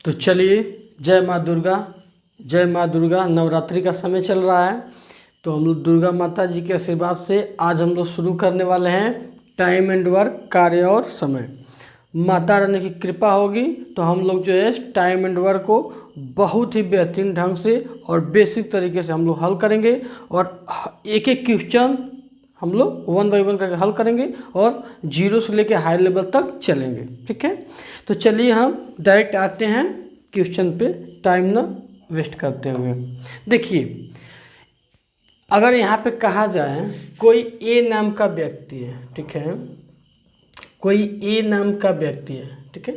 तो चलिए, जय माँ दुर्गा। जय माँ दुर्गा। नवरात्रि का समय चल रहा है, तो हम लोग दुर्गा माता जी के आशीर्वाद से आज हम लोग शुरू करने वाले हैं टाइम एंड वर्क, कार्य और समय। माता रानी की कृपा होगी तो हम लोग जो है टाइम एंड वर्क को बहुत ही बेहतरीन ढंग से और बेसिक तरीके से हम लोग हल करेंगे, और एक एक क्वेश्चन हम लोग 1 बाय 1 करके हल करेंगे और जीरो से लेकर हाई लेवल तक चलेंगे। ठीक है, तो चलिए हम डायरेक्ट आते हैं क्वेश्चन पे, टाइम ना वेस्ट करते हुए। देखिए, अगर यहाँ पे कहा जाए कोई ए नाम का व्यक्ति है, ठीक है, कोई ए नाम का व्यक्ति है, ठीक है,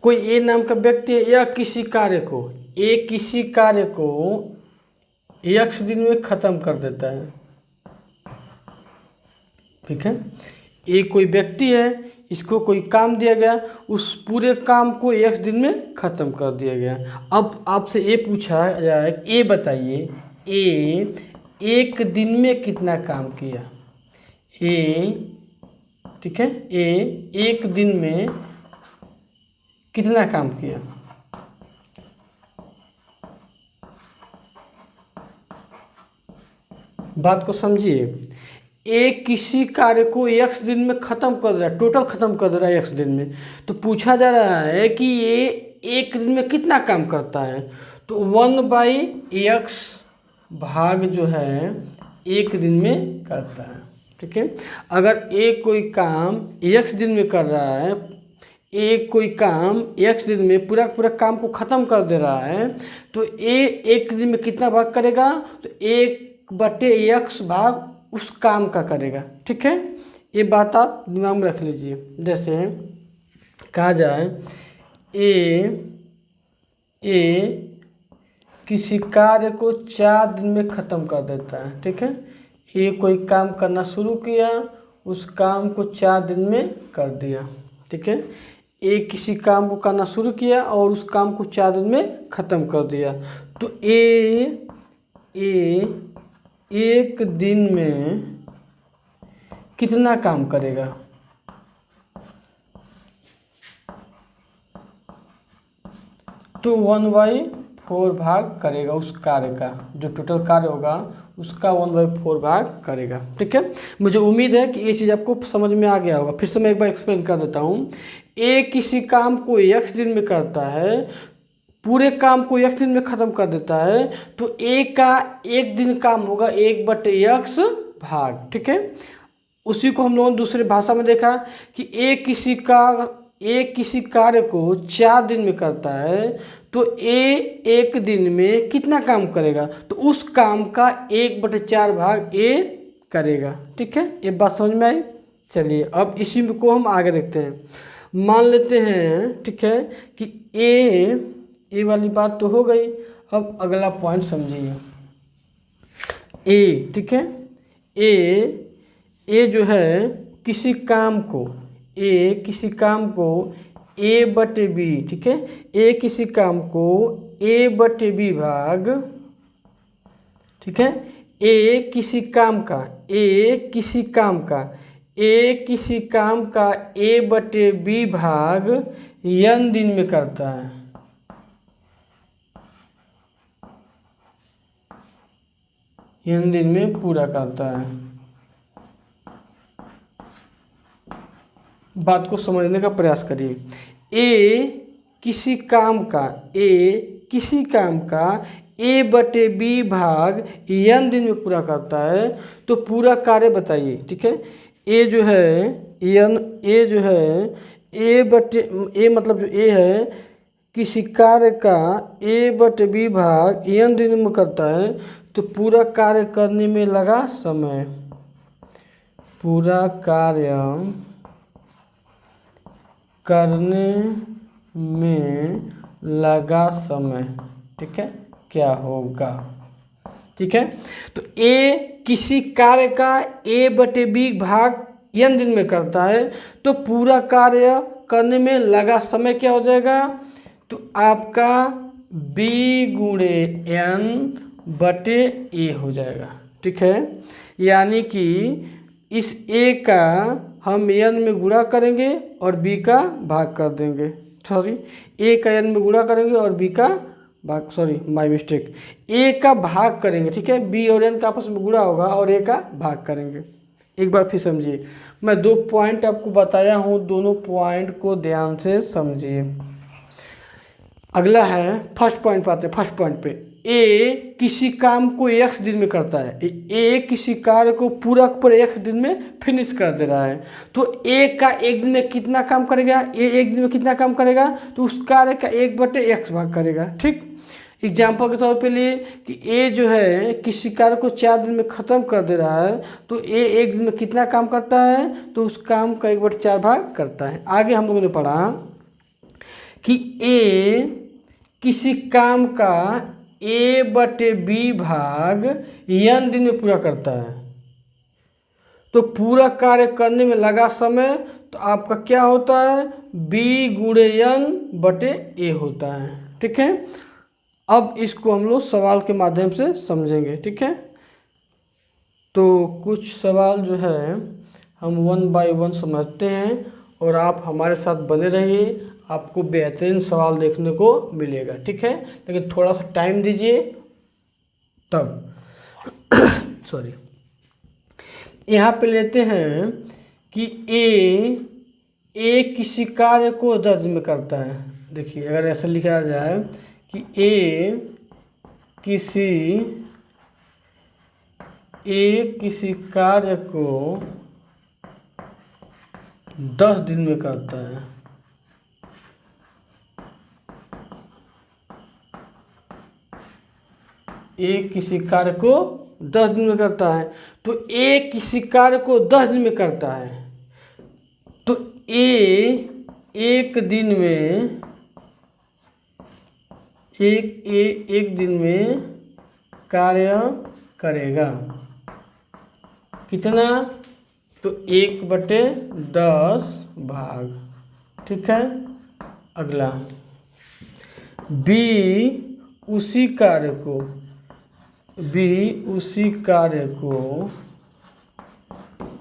कोई ए नाम का व्यक्ति है या किसी कार्य को किसी कार्य को x दिन में ख़त्म कर देता है। ठीक है, एक कोई व्यक्ति है, इसको कोई काम दिया गया, उस पूरे काम को x दिन में ख़त्म कर दिया गया। अब आपसे ये पूछा जाए, ए बताइए, ए एक दिन में कितना काम किया। ए, ठीक है, ए एक दिन में कितना काम किया। बात को समझिए, एक किसी कार्य को x दिन में ख़त्म कर रहा है, टोटल ख़त्म कर रहा है x दिन में। तो पूछा जा रहा है कि ये एक दिन में कितना काम करता है। तो 1/x भाग जो है एक दिन में करता है। ठीक है, अगर एक कोई काम x दिन में कर रहा है, एक कोई काम x दिन में पूरा काम को ख़त्म कर दे रहा है, तो एक दिन में कितना भाग करेगा। तो 1/x भाग उस काम का करेगा। ठीक है, ये बात आप दिमाग में रख लीजिए। जैसे कहा जाए ए किसी कार्य को 4 दिन में ख़त्म कर देता है। ठीक है, ये कोई काम करना शुरू किया, उस काम को 4 दिन में कर दिया। ठीक है, एक किसी काम को करना शुरू किया और उस काम को 4 दिन में ख़त्म कर दिया। तो ए एक दिन में कितना काम करेगा। तो 1/4 भाग करेगा उस कार्य का, जो टोटल कार्य होगा उसका 1/4 भाग करेगा। ठीक है, मुझे उम्मीद है कि ये चीज़ आपको समझ में आ गया होगा। फिर से मैं एक बार एक्सप्लेन कर देता हूँ। ए किसी काम को x दिन में करता है, पूरे काम को x दिन में ख़त्म कर देता है, तो ए का एक दिन काम होगा 1/x भाग। ठीक है, उसी को हम लोगों ने दूसरी भाषा में देखा कि ए किसी कार्य को 4 दिन में करता है, तो ए एक दिन में कितना काम करेगा। तो उस काम का 1/4 भाग ए करेगा। ठीक है, ये बात समझ में आई। चलिए अब इसी को हम आगे देखते हैं। मान लेते हैं, ठीक है, कि ए वाली बात तो हो गई। अब अगला पॉइंट समझिए। ए, ठीक है, ए जो है किसी काम को a/b, ठीक है, ए किसी काम को a/b भाग, ठीक है, ए किसी काम का a/b भाग n दिन में करता है। n दिन में पूरा करता है। बात को समझने का प्रयास करिए। ए किसी काम का a/b भाग n दिन में पूरा करता है, तो पूरा कार्य बताइए। ठीक है, ए मतलब जो ए है किसी कार्य का a/b भाग n दिन में करता है, तो पूरा कार्य करने में लगा समय, पूरा कार्य करने में लगा समय, ठीक है, क्या होगा। ठीक है, तो ए किसी कार्य का a/b भाग n दिन में करता है, तो पूरा कार्य करने में लगा समय क्या हो जाएगा। तो आपका b × n/a हो जाएगा। ठीक है, यानी कि इस a का हम n में गुणा करेंगे और b का भाग कर देंगे। सॉरी ए का n में गुणा करेंगे और बी का भाग, सॉरी माय मिस्टेक, ए का भाग करेंगे, ठीक है, बी और एन का आपस में गुणा होगा और ए का भाग करेंगे। एक बार फिर समझिए, मैं 2 पॉइंट आपको बताया हूँ, दोनों पॉइंट को ध्यान से समझिए। अगला है फर्स्ट पॉइंट पे आते हैं। फर्स्ट पॉइंट पे ए किसी काम को x दिन में करता है, ए किसी कार्य को पूरा पूरा x दिन में फिनिश कर दे रहा है, तो ए का एक दिन में कितना काम करेगा, ए एक दिन में कितना काम करेगा, तो उस कार्य का 1/x भाग करेगा। ठीक, एग्जाम्पल के तौर पे लिए कि ए जो है किसी कार्य को 4 दिन में ख़त्म कर दे रहा है, तो ए एक दिन में कितना काम करता है, तो उस काम का 1/4 भाग करता है। आगे हम लोगों ने पढ़ा कि ए किसी काम का a/b भाग n दिन में पूरा करता है, तो पूरा कार्य करने में लगा समय तो आपका क्या होता है, b गुणे n/a होता है। ठीक है, अब इसको हम लोग सवाल के माध्यम से समझेंगे। ठीक है, तो कुछ सवाल जो है हम 1 बाय 1 समझते हैं और आप हमारे साथ बने रहिए, आपको बेहतरीन सवाल देखने को मिलेगा। ठीक है, लेकिन थोड़ा सा टाइम दीजिए तब सॉरी, यहाँ पे लेते हैं कि ए किसी कार्य को 10 दिन में करता है। देखिए अगर ऐसा लिखा जाए कि ए किसी कार्य को 10 दिन में करता है, ए किसी कार्य को 10 दिन में करता है, तो ए किसी कार्य को 10 दिन में करता है, तो ए एक दिन में कार्य करेगा कितना, तो 1/10 भाग। ठीक है, अगला बी उसी कार्य को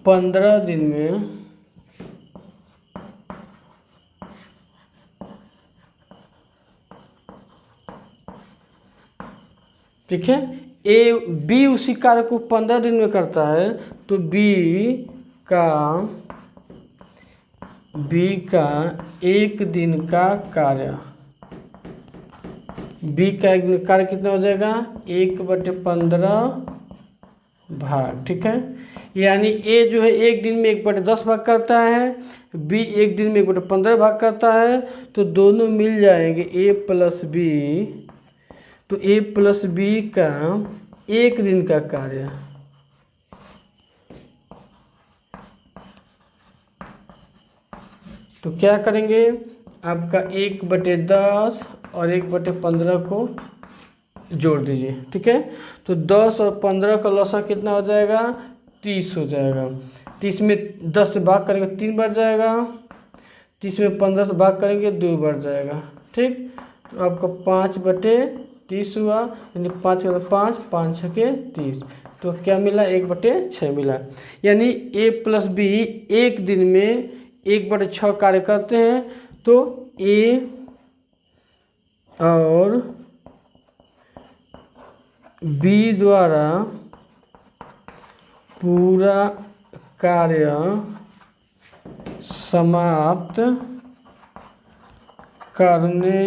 15 दिन में ठीक है, बी उसी कार्य को 15 दिन में करता है, तो बी का 1 दिन का कार्य, बी का 1 दिन का कार्य कितना हो जाएगा, 1/15 भाग। ठीक है, यानी ए जो है 1 दिन में 1/10 भाग करता है, बी 1 दिन में 1/15 भाग करता है, तो दोनों मिल जाएंगे ए प्लस बी, तो ए प्लस बी का 1 दिन का कार्य, तो क्या करेंगे, आपका 1/10 और 1/15 को जोड़ दीजिए। ठीक है, तो 10 और 15 का लसा कितना हो जाएगा, 30 हो जाएगा। 30 में 10 से भाग करेंगे 3 बढ़ जाएगा, 30 में 15 से भाग करेंगे 2 बढ़ जाएगा। ठीक, तो आपका 5/30 हुआ, यानी 5 का 5 6 के 30, तो क्या मिला, 1/6 मिला। यानी ए प्लस बी 1 दिन में 1/6 कार्य करते हैं, तो ए और बी द्वारा पूरा कार्य समाप्त करने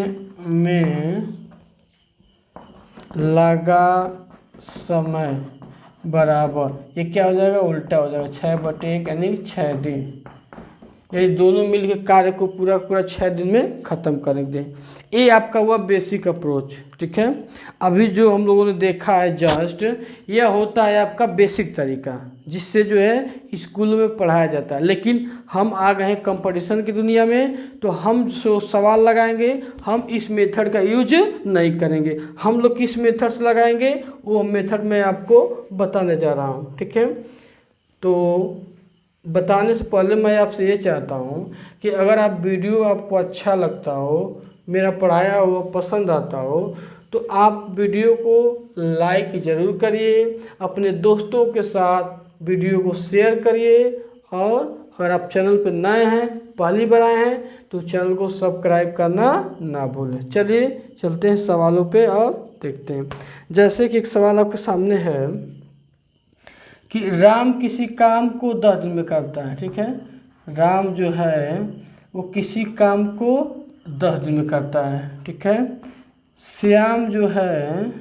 में लगा समय बराबर, ये क्या हो जाएगा, उल्टा हो जाएगा, 6/1 यानी 6 दिन। ये दोनों मिलकर कार्य को पूरा 6 दिन में ख़त्म करेंगे। ये आपका हुआ बेसिक अप्रोच। ठीक है, अभी जो हम लोगों ने देखा है जस्ट, यह होता है आपका बेसिक तरीका, जिससे जो है स्कूल में पढ़ाया जाता है। लेकिन हम आ गए हैं कंपटीशन की दुनिया में, तो हम जो सवाल लगाएंगे हम इस मेथड का यूज नहीं करेंगे। हम लोग किस मेथड से लगाएंगे वो मेथड मैं आपको बताने जा रहा हूँ। ठीक है, तो बताने से पहले मैं आपसे ये चाहता हूँ कि अगर आप वीडियो आपको अच्छा लगता हो, मेरा पढ़ाया हुआ पसंद आता हो, तो आप वीडियो को लाइक ज़रूर करिए, अपने दोस्तों के साथ वीडियो को शेयर करिए और अगर आप चैनल पर नए हैं, पहली बार आए हैं, तो चैनल को सब्सक्राइब करना ना भूलें। चलिए चलते हैं सवालों पे और देखते हैं। जैसे कि एक सवाल आपके सामने है कि राम किसी काम को 10 दिन में करता है। ठीक है, राम जो है वो किसी काम को 10 दिन में करता है। ठीक है, श्याम जो है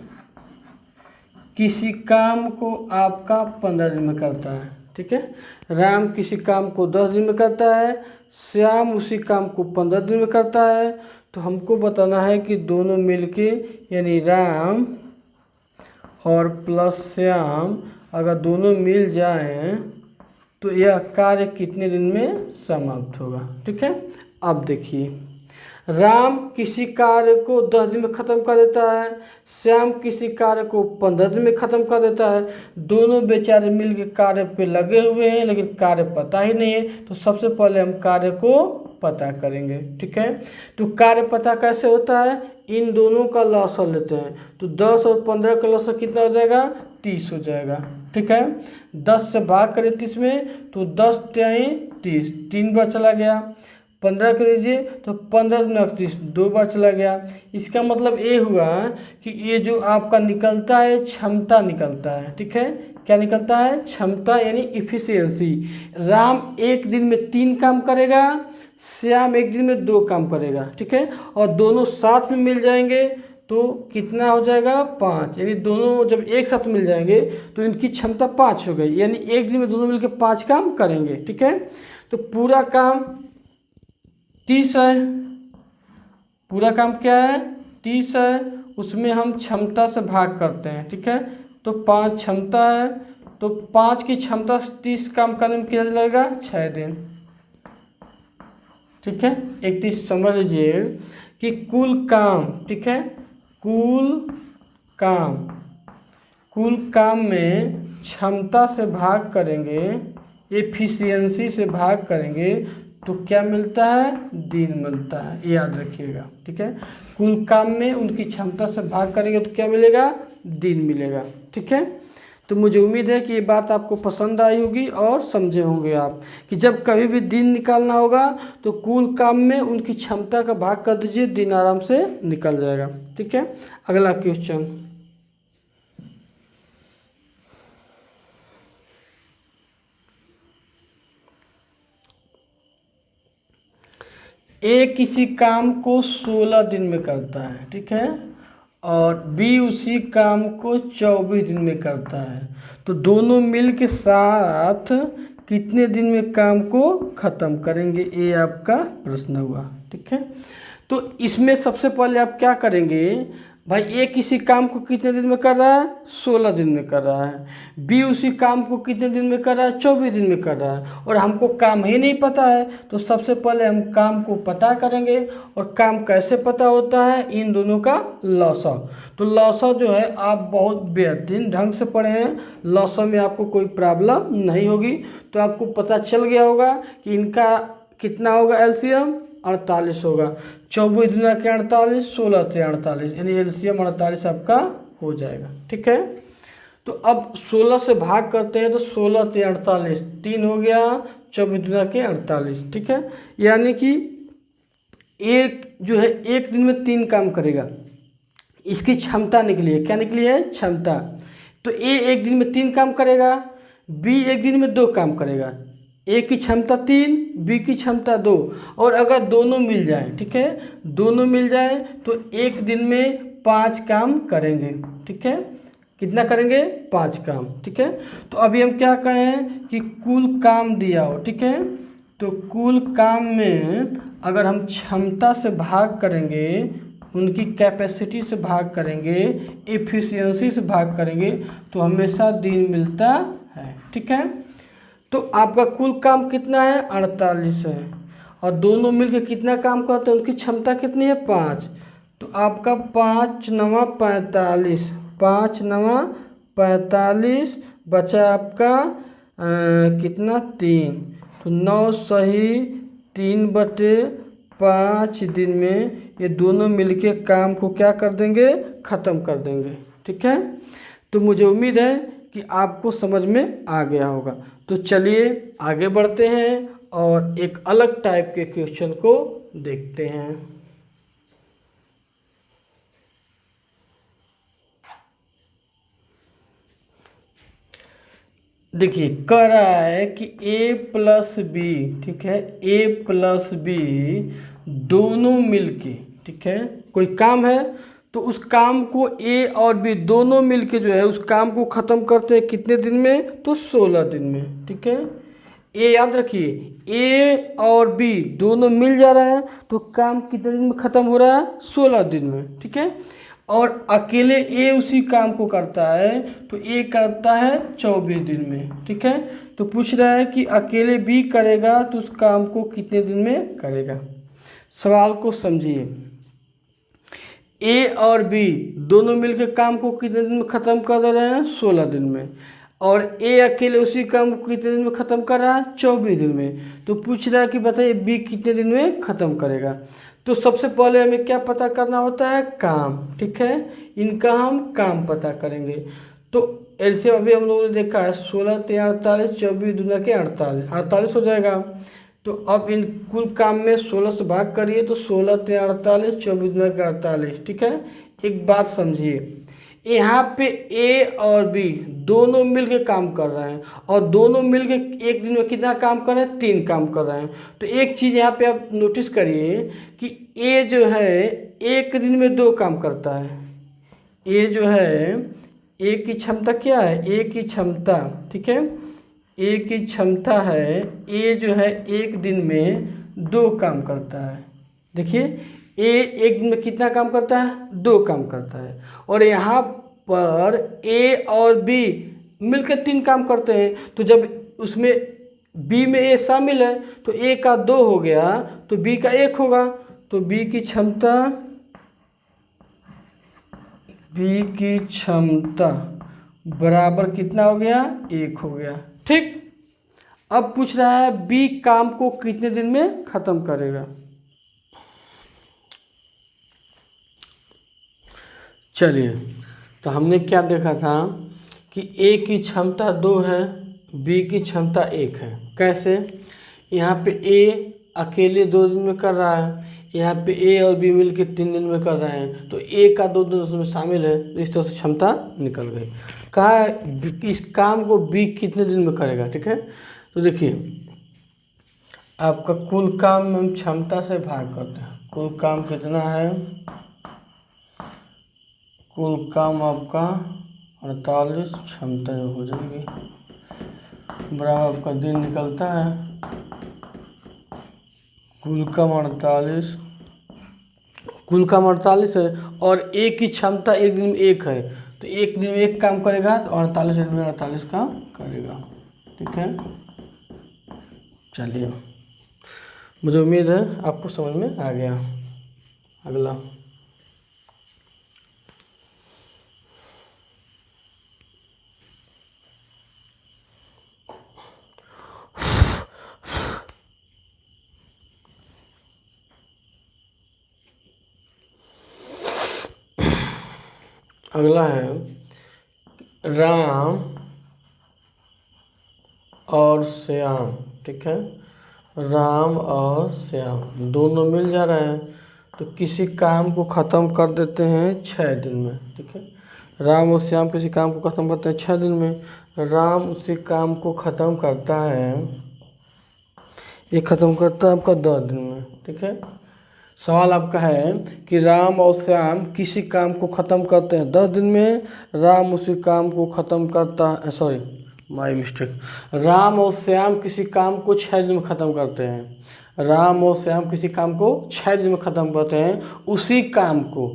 किसी काम को आपका 15 दिन में करता है। ठीक है, राम किसी काम को 10 दिन में करता है, श्याम उसी काम को 15 दिन में करता है। तो हमको बताना है कि दोनों मिलके यानी राम और प्लस श्याम अगर दोनों मिल जाएं तो यह कार्य कितने दिन में समाप्त होगा। ठीक है, अब देखिए, राम किसी कार्य को 10 दिन में ख़त्म कर देता है, श्याम किसी कार्य को 15 दिन में ख़त्म कर देता है। दोनों बेचारे मिलकर कार्य पे लगे हुए हैं, लेकिन कार्य पता ही नहीं है। तो सबसे पहले हम कार्य को पता करेंगे। ठीक है, तो कार्य पता कैसे होता है, इन दोनों का लॉसर लेते हैं। तो 10 और 15 का लॉसर कितना हो जाएगा, 30 हो जाएगा। ठीक है, 10 से भाग करें 30 में तो 10 त्याई 30, 3 बार चला गया। 15 कर लीजिए तो 15 दूना 30, 2 बार चला गया। इसका मतलब ये हुआ कि ये जो आपका निकलता है क्षमता निकलता है। ठीक है, क्या निकलता है, क्षमता यानी इफिशियंसी। राम एक दिन में 3 काम करेगा, श्याम एक दिन में 2 काम करेगा। ठीक है, और दोनों साथ में मिल जाएंगे तो कितना हो जाएगा, 5। यानी दोनों जब एक साथ मिल जाएंगे तो इनकी क्षमता 5 हो गई, यानी एक दिन में दोनों मिलकर 5 काम करेंगे। ठीक है, तो पूरा काम 30 है, पूरा काम क्या है 30 है, उसमें हम क्षमता से भाग करते हैं। ठीक है, तो 5 क्षमता है, तो 5 की क्षमता से 30 काम करने में किया लगेगा 6 दिन। ठीक है, एक चीज समझ लीजिए कि कुल काम, ठीक है, कुल काम में क्षमता से भाग करेंगे, एफिशिएंसी से भाग करेंगे तो क्या मिलता है, दिन मिलता है, ये याद रखिएगा। ठीक है, कुल काम में उनकी क्षमता से भाग करेंगे तो क्या मिलेगा, दिन मिलेगा। ठीक है, तो मुझे उम्मीद है कि ये बात आपको पसंद आई होगी और समझे होंगे आप कि जब कभी भी दिन निकालना होगा तो कुल काम में उनकी क्षमता का भाग कर दीजिए, दिन आराम से निकल जाएगा। ठीक है, अगला क्वेश्चन, ए किसी काम को 16 दिन में करता है। ठीक है, और बी उसी काम को 24 दिन में करता है। तो दोनों मिल के साथ कितने दिन में काम को ख़त्म करेंगे, ये आपका प्रश्न हुआ। ठीक है, तो इसमें सबसे पहले आप क्या करेंगे, भाई ए किसी काम को कितने दिन में कर रहा है, 16 दिन में कर रहा है। बी उसी काम को कितने दिन में कर रहा है, 24 दिन में कर रहा है। और हमको काम ही नहीं पता है, तो सबसे पहले हम काम को पता करेंगे। और काम कैसे पता होता है, इन दोनों का लॉसर। तो लॉसर जो है आप बहुत बेहतरीन ढंग से पढ़े हैं, लॉसर में आपको कोई प्रॉब्लम नहीं होगी। तो आपको पता चल गया होगा कि इनका कितना होगा, एलसीएम 48 होगा। 24 दूना के 48, 16 से 48, यानी एलसीएम 48 आपका हो जाएगा। ठीक है, तो अब 16 से भाग करते हैं तो 16 से 48, 3 हो गया, 24 दूना के 48। ठीक है, यानी कि एक जो है एक दिन में 3 काम करेगा, इसकी क्षमता निकली है। क्या निकली है, क्षमता। तो ए एक दिन में 3 काम करेगा, बी एक दिन में 2 काम करेगा। ए की क्षमता 3, बी की क्षमता 2। और अगर दोनों मिल जाएं, ठीक है, दोनों मिल जाएं तो एक दिन में 5 काम करेंगे। ठीक है, कितना करेंगे, 5 काम। ठीक है, तो अभी हम क्या कहें कि कुल काम दिया हो। ठीक है, तो कुल काम में अगर हम क्षमता से भाग करेंगे, उनकी कैपेसिटी से भाग करेंगे, एफिशिएंसी से भाग करेंगे तो हमेशा दिन मिलता है। ठीक है, तो आपका कुल काम कितना है, 48 है। और दोनों मिलकर कितना काम करते हैं, उनकी क्षमता कितनी है, 5। तो आपका 5 9 45, 5 9 45, बचा आपका कितना, 3। तो 9 सही 3/5 दिन में ये दोनों मिलके काम को क्या कर देंगे, ख़त्म कर देंगे। ठीक है, तो मुझे उम्मीद है कि आपको समझ में आ गया होगा। तो चलिए आगे बढ़ते हैं और एक अलग टाइप के क्वेश्चन को देखते हैं। देखिए कह रहा है कि a प्लस बी, ठीक है, a प्लस बी दोनों मिलके, ठीक है, कोई काम है तो उस काम को a और b दोनों मिलके जो है उस काम को ख़त्म करते हैं कितने दिन में, तो 16 दिन में, ठीक है। a याद रखिए a और b दोनों मिल जा रहा है तो काम कितने दिन में ख़त्म हो रहा है, 16 दिन में, ठीक है। और अकेले ए उसी काम को करता है तो ए करता है 24 दिन में, ठीक है। तो पूछ रहा है कि अकेले बी करेगा तो उस काम को कितने दिन में करेगा। सवाल को समझिए, ए और बी दोनों मिलकर काम को कितने दिन में ख़त्म कर दे रहे हैं, 16 दिन में, और ए अकेले उसी काम को कितने दिन में ख़त्म कर रहा है, 24 दिन में। तो पूछ रहा है कि बताइए बी कितने दिन में ख़त्म करेगा। तो सबसे पहले हमें क्या पता करना होता है, काम, ठीक है, इनका हम काम पता करेंगे। तो एलसीएम अभी हम लोगों ने देखा है 16 × 48, 24 दूना के 48, 48 हो जाएगा। तो अब इन कुल काम में 16 से भाग करिए तो 16 × 48, 24 दूना के 48, ठीक है। एक बात समझिए, यहाँ पे ए और बी दोनों मिलके काम कर रहे हैं और दोनों मिलके एक दिन में कितना काम कर रहे हैं, 3 काम कर रहे हैं। तो एक चीज़ यहाँ पे आप नोटिस करिए कि ए जो है एक दिन में 2 काम करता है। ए जो है ए की क्षमता क्या है, ए की क्षमता, ठीक है, ए की क्षमता है, ए जो है एक दिन में 2 काम करता है। देखिए ए एक दिन में कितना काम करता है, 2 काम करता है। और यहाँ पर ए और बी मिलकर 3 काम करते हैं। तो जब उसमें बी में ए शामिल है तो ए का 2 हो गया तो बी का 1 होगा। तो बी की क्षमता बराबर कितना हो गया, 1 हो गया, ठीक। अब पूछ रहा है बी काम को कितने दिन में ख़त्म करेगा। चलिए, तो हमने क्या देखा था कि ए की क्षमता 2 है, बी की क्षमता 1 है। कैसे, यहाँ पे ए अकेले 2 दिन में कर रहा है, यहाँ पे ए और बी मिल के 3 दिन में कर रहे हैं, तो ए का 2 दिन उसमें शामिल है, तो इस तरह से क्षमता निकल गई। कहा इस काम को बी कितने दिन में करेगा, ठीक है। तो देखिए आपका कुल काम हम क्षमता से भाग करते हैं। कुल काम कितना है, कुल काम आपका 48, क्षमता जो हो जाएगी बराबर आपका दिन निकलता है, कुल काम 48, कुल काम 48 है और एक की क्षमता एक दिन में 1 है, तो एक दिन में 1 काम करेगा तो 48 दिन में 48 काम करेगा, ठीक है। चलिए, मुझे उम्मीद है आपको समझ में आ गया। अगला है राम और श्याम, ठीक है, राम और श्याम दोनों मिल जा रहे हैं तो किसी काम को ख़त्म कर देते हैं 6 दिन में, ठीक है। राम और श्याम किसी काम को ख़त्म करते हैं 6 दिन में। राम उसी काम को ख़त्म करता है, ये ख़त्म करता है आपका 10 दिन में, ठीक है। सवाल आपका है कि राम और श्याम किसी काम को ख़त्म करते हैं 10 दिन में, राम उसी काम को ख़त्म करता है, सॉरी माय मिस्टेक, राम और श्याम किसी काम को 6 दिन में ख़त्म करते हैं। राम और श्याम किसी काम को 6 दिन में ख़त्म करते हैं। उसी काम को,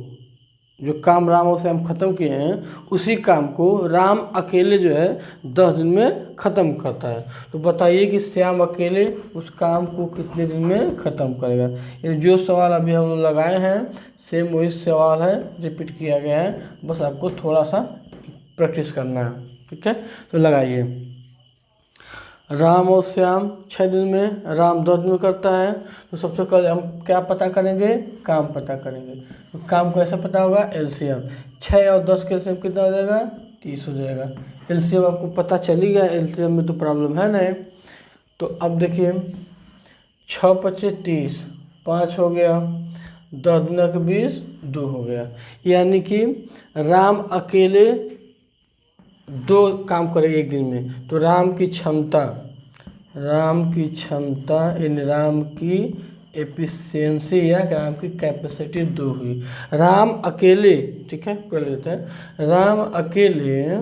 जो काम राम और श्याम ख़त्म किए हैं उसी काम को राम अकेले जो है 10 दिन में ख़त्म करता है। तो बताइए कि श्याम अकेले उस काम को कितने दिन में ख़त्म करेगा। ये जो सवाल अभी हम लोग लगाए हैं सेम वही सवाल है, रिपीट किया गया है, बस आपको थोड़ा सा प्रैक्टिस करना है, ठीक है। तो लगाइए, राम और श्याम 6 दिन में, राम 10 दिन में करता है। तो सबसे पहले हम क्या पता करेंगे, काम पता करेंगे। तो काम कैसे पता होगा, एलसीएम, 6 और 10 के एलसीएम कितना हो जाएगा, 30 हो जाएगा। एलसीएम आपको पता चली गया, एलसीएम में तो प्रॉब्लम है नहीं। तो अब देखिए 6 पच्चीस 30, 5 हो गया, 10 दूना के 20, 2 हो गया। यानी कि राम अकेले 2 काम करे एक दिन में। तो राम की क्षमता इन राम की एफिशिएंसी या राम की कैपेसिटी 2 हुई। राम अकेले, ठीक है, कर लेते हैं, राम अकेले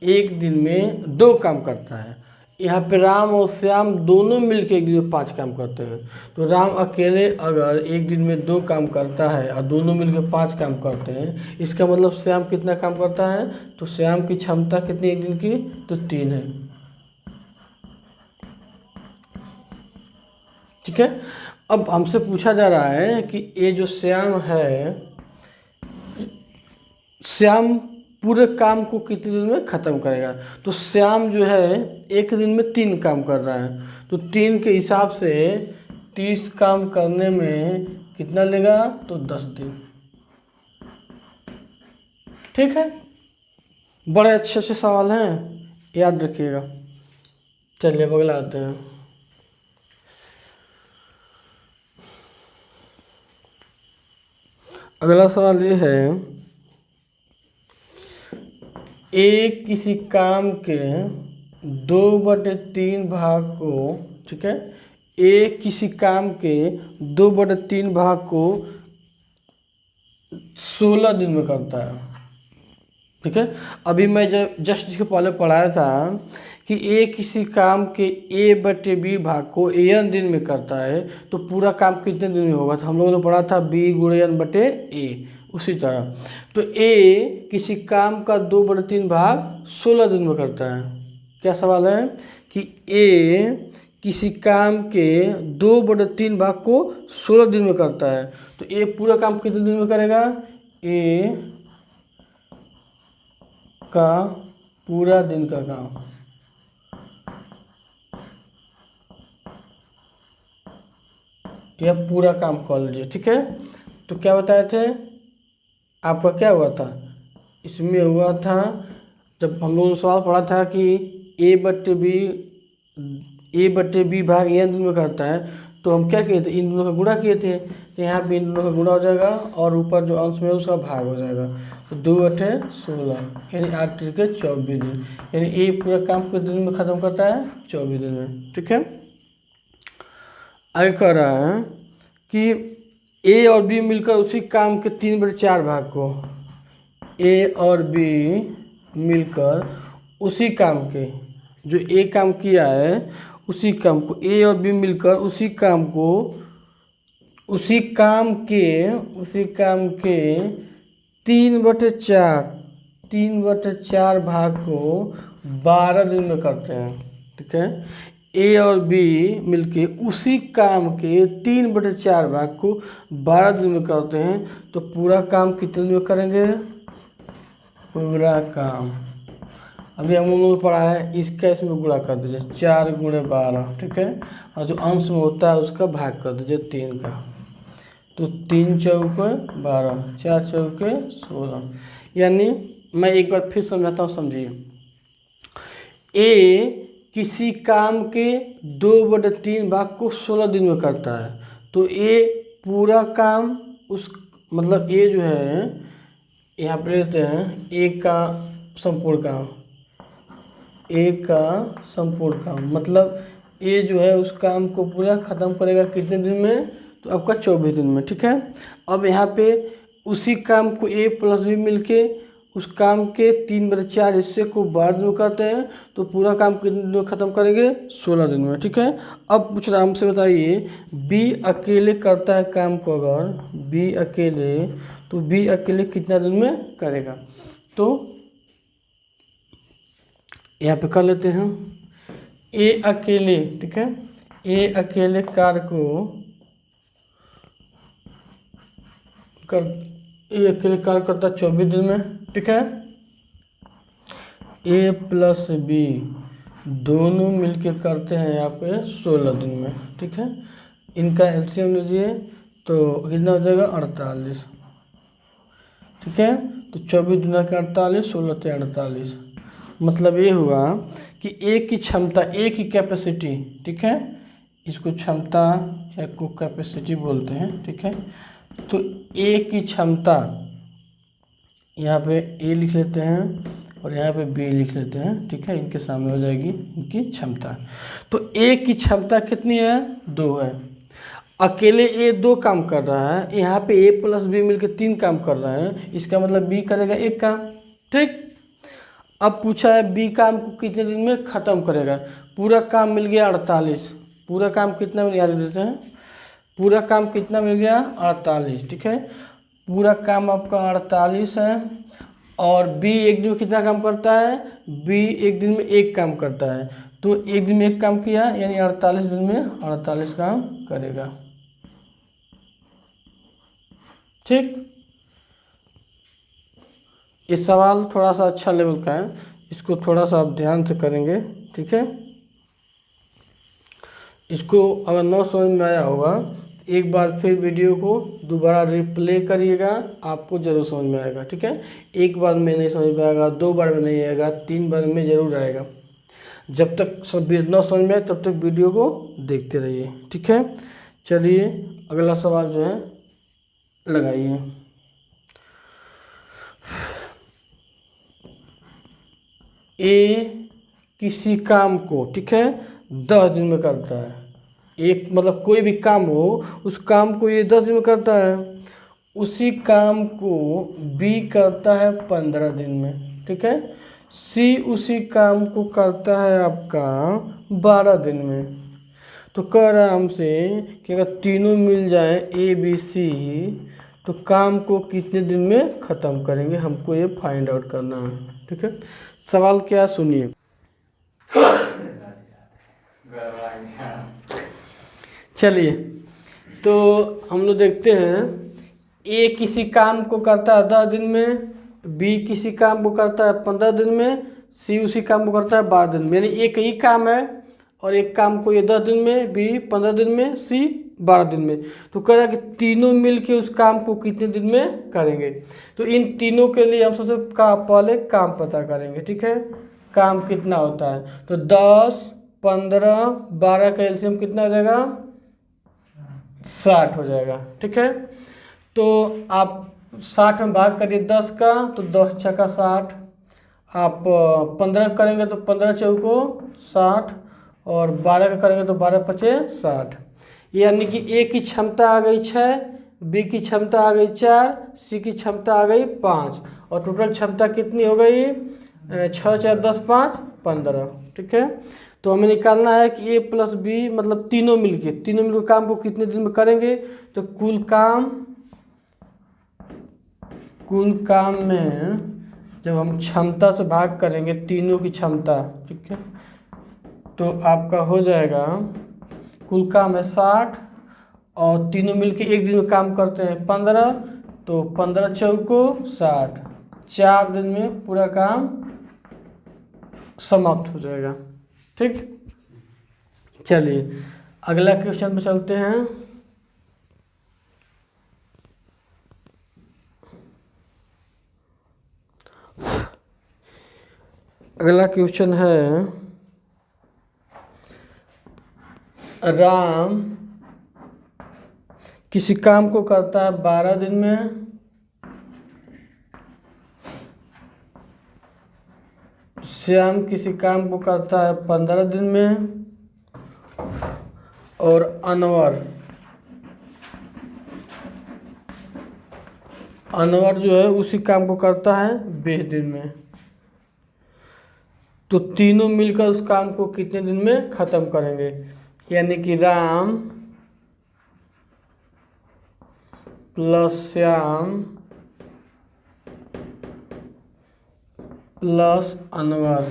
एक दिन में 2 काम करता है। यहाँ पे राम और श्याम दोनों मिलकर एक दिन में 5 काम करते हैं। तो राम अकेले अगर एक दिन में 2 काम करता है और दोनों मिलकर 5 काम करते हैं, इसका मतलब श्याम कितना काम करता है? तो श्याम की क्षमता कितनी एक दिन की? तो 3 है। ठीक है। अब हमसे पूछा जा रहा है कि ये जो श्याम है, श्याम पूरे काम को कितने दिन में ख़त्म करेगा? तो श्याम जो है एक दिन में 3 काम कर रहा है, तो 3 के हिसाब से 30 काम करने में कितना लेगा? तो 10 दिन। ठीक है, बड़े अच्छे अच्छे सवाल हैं, याद रखिएगा। चलिए अगला आते हैं। अगला सवाल ये है, एक किसी काम के 2/3 भाग को, ठीक है, एक किसी काम के 2/3 भाग को 16 दिन में करता है। ठीक है, अभी मैं जब जस्ट इसके पहले पढ़ाया था कि ए किसी काम के A/B भाग को an दिन में करता है, तो पूरा काम कितने दिन में होगा? तो हम लोगों ने पढ़ा था B × n/a। उसी तरह तो ए किसी काम का 2/3 भाग 16 दिन में करता है। क्या सवाल है कि ए किसी काम के 2/3 भाग को 16 दिन में करता है, तो ए पूरा काम कितने दिन में करेगा? ए का पूरा दिन का काम यह पूरा काम कर लीजिए। ठीक है, तो क्या बताए थे आपका? क्या हुआ था इसमें? हुआ था जब हम लोगों ने सवाल पढ़ा था कि A/B भाग n दिन में करता है, तो हम क्या किए थे? इन दोनों का गुणा किए थे। तो यहाँ पे इन दोनों का गुणा हो जाएगा और ऊपर जो अंश में है उसका भाग हो जाएगा। तो 2/16 यानी 8 × 24 दिन, यानी ए पूरा काम कितने दिन में ख़त्म करता है? 24 दिन में। ठीक है, आगे कह रहा है कि ए और बी मिलकर उसी काम के 3/4 भाग को, ए और बी मिलकर उसी काम के, जो ए काम किया है उसी काम को, ए और बी मिलकर उसी काम के 3/4 भाग को 12 दिन में करते हैं। ठीक है, ए और बी मिलके उसी काम के 3/4 भाग को 12 दिन में करते हैं, तो पूरा काम कितने दिन में करेंगे? पूरा काम अभी हम लोगों ने पढ़ा है, इसका इसमें गुणा कर दीजिए 4 × 12। ठीक है, और जो अंश में होता है उसका भाग कर दीजिए 3 का, तो 3 चौके 12, 4 चौके 16। यानी मैं एक बार फिर समझाता हूँ, समझिए। ए किसी काम के 2/3 भाग को 16 दिन में करता है, तो ए पूरा काम उस मतलब ए जो है, यहाँ पर लेते हैं ए का संपूर्ण काम, ए का संपूर्ण काम मतलब ए जो है उस काम को पूरा ख़त्म करेगा कितने दिन में? तो आपका 24 दिन में। ठीक है, अब यहाँ पे उसी काम को ए प्लस बी मिलके उस काम के 3/4 हिस्से को 12 दिन में करते हैं, तो पूरा काम कितने दिन में ख़त्म करेंगे? 16 दिन में। ठीक है, अब पूछ रहा हमसे, बताइए बी अकेले करता है काम को, अगर बी अकेले, तो बी अकेले कितना दिन में करेगा? तो यहाँ पे कर लेते हैं ए अकेले। ठीक है, ए अकेले कार्य को करता 24 दिन में। ठीक है, ए प्लस बी दोनों मिलके करते हैं यहाँ पे 16 दिन में। ठीक है, इनका एलसीएम लीजिए तो कितना हो जाएगा? 48। ठीक है, तो 24 दूना के 48, 16 से 48। मतलब ये हुआ कि ए की क्षमता, ए की कैपेसिटी, ठीक है, इसको क्षमता या को कैपेसिटी बोलते हैं, ठीक है। तो ए की क्षमता, यहाँ पे ए लिख लेते हैं और यहाँ पे बी लिख लेते हैं, ठीक है। इनके सामने हो जाएगी इनकी क्षमता। तो ए की क्षमता कितनी है? 2 है। अकेले ए 2 काम कर रहा है, यहाँ पे ए प्लस बी मिलकर 3 काम कर रहे हैं, इसका मतलब बी करेगा 1 काम, ठीक। अब पूछा है बी काम को कितने दिन में ख़त्म करेगा। पूरा काम मिल गया 48। पूरा काम कितना मिल याद देते हैं, पूरा काम कितना मिल गया? 48, ठीक है। पूरा काम आपका 48 है। और बी एक दिन में कितना काम करता है? बी एक दिन में 1 काम करता है। तो एक दिन में 1 काम किया यानी 48 दिन में 48 काम करेगा, ठीक। ये सवाल थोड़ा सा अच्छा लेवल का है, इसको थोड़ा सा आप ध्यान से करेंगे, ठीक है। इसको अगर न समझ में आया होगा, एक बार फिर वीडियो को दोबारा रिप्ले करिएगा, आपको ज़रूर समझ में आएगा, ठीक है। एक बार में नहीं समझ में आएगा, 2 बार में नहीं आएगा, 3 बार में ज़रूर आएगा। जब तक सब न समझ में आए तब तक वीडियो को देखते रहिए, ठीक है। चलिए अगला सवाल जो है लगाइए। ए किसी काम को, ठीक है, 10 दिन में करता है। एक मतलब कोई भी काम हो, उस काम को ये 10 दिन में करता है। उसी काम को बी करता है 15 दिन में, ठीक है। सी उसी काम को करता है आपका 12 दिन में। तो कह रहा है हमसे कि अगर तीनों मिल जाए ए बी सी तो काम को कितने दिन में ख़त्म करेंगे, हमको ये फाइंड आउट करना है, ठीक है। सवाल क्या सुनिए। चलिए तो हम लोग देखते हैं, ए किसी काम को करता है 10 दिन में, बी किसी काम को करता है 15 दिन में, सी उसी काम को करता है 12 दिन में। यानी एक ही काम है और एक काम को ये 10 दिन में, बी 15 दिन में, सी 12 दिन में। तो कह रहा है कि तीनों मिल के उस काम को कितने दिन में करेंगे। तो इन तीनों के लिए हम सबसे पहले काम पता करेंगे, ठीक है। काम कितना होता है, तो 10, 15, 12 का एलसीएम कितना हो जाएगा? 60 हो जाएगा, ठीक है। तो आप 60 में भाग करिए 10 का, तो 10 छक्का 60। आप 15 करेंगे तो 15 चौको 60 और 12 का करेंगे तो 12 पचे 60। यानी कि ए की क्षमता आ गई 6, बी की क्षमता आ गई 4, सी की क्षमता आ गई 5 और टोटल क्षमता कितनी हो गई? 6 4 10 5 15, ठीक है। तो हमें निकालना है कि ए प्लस बी मतलब तीनों मिलके काम को कितने दिन में करेंगे। तो कुल काम में जब हम क्षमता से भाग करेंगे तीनों की क्षमता, ठीक है, तो आपका हो जाएगा कुल काम है 60 और तीनों मिलके एक दिन में काम करते हैं 15, तो 15 चौको 60, 4 दिन में पूरा काम समाप्त हो जाएगा, ठीक। चलिए अगला क्वेश्चन पे चलते हैं। अगला क्वेश्चन है, राम किसी काम को करता है 12 दिन में, श्याम किसी काम को करता है 15 दिन में और अनवर जो है उसी काम को करता है 20 दिन में। तो तीनों मिलकर उस काम को कितने दिन में ख़त्म करेंगे। यानी कि राम प्लस श्याम प्लस अनवर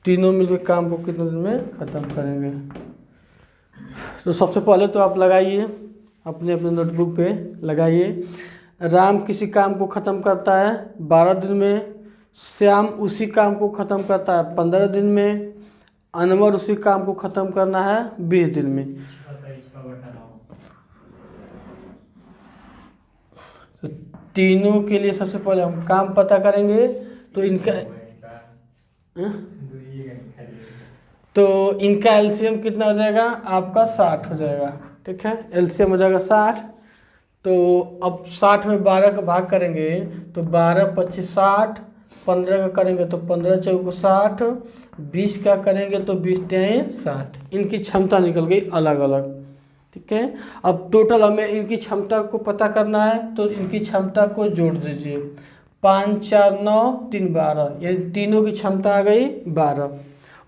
तीनों मिलकर काम को कितने दिन में ख़त्म करेंगे। तो सबसे पहले तो आप लगाइए, अपने अपने नोटबुक पे लगाइए। राम किसी काम को ख़त्म करता है 12 दिन में, श्याम उसी काम को ख़त्म करता है 15 दिन में, अनवर उसी काम को ख़त्म करना है 20 दिन में। तो तीनों के लिए सबसे पहले हम काम पता करेंगे। तो इनका तो इनका एलसीएम कितना हो जाएगा आपका 60 हो जाएगा। ठीक है, एलसीएम हो जाएगा 60। तो अब 60 में 12 का भाग करेंगे तो 12 25 60, 15 का करेंगे तो 15 चौको 60, 20 का करेंगे तो 20 तिहाई 60। इनकी क्षमता निकल गई अलग अलग। ठीक है, अब टोटल हमें इनकी क्षमता को पता करना है तो इनकी क्षमता को जोड़ दीजिए। 5 4 9 3 12, ये तीनों की क्षमता आ गई 12।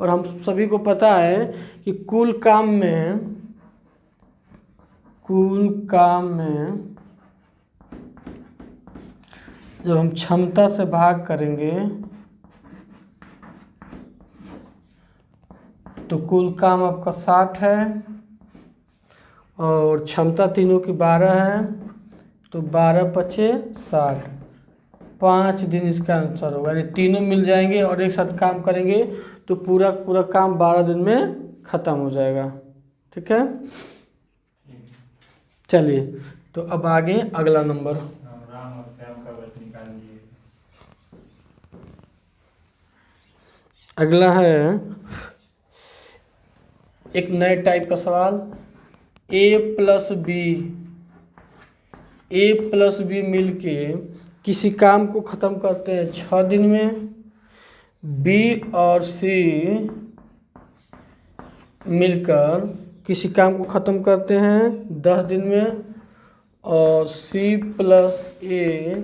और हम सभी को पता है कि कुल काम में जब हम क्षमता से भाग करेंगे तो कुल काम आपका 60 है और क्षमता तीनों की 12 है, तो 12 पचे 60, 5 दिन इसका आंसर होगा। यानी तीनों मिल जाएंगे और एक साथ काम करेंगे तो पूरा काम 12 दिन में ख़त्म हो जाएगा। ठीक है, चलिए तो अब आगे अगला नंबर। अगला है एक नए टाइप का सवाल। a प्लस बी मिलके किसी काम को ख़त्म करते हैं 6 दिन में, b और c मिलकर किसी काम को ख़त्म करते हैं 10 दिन में, और c प्लस a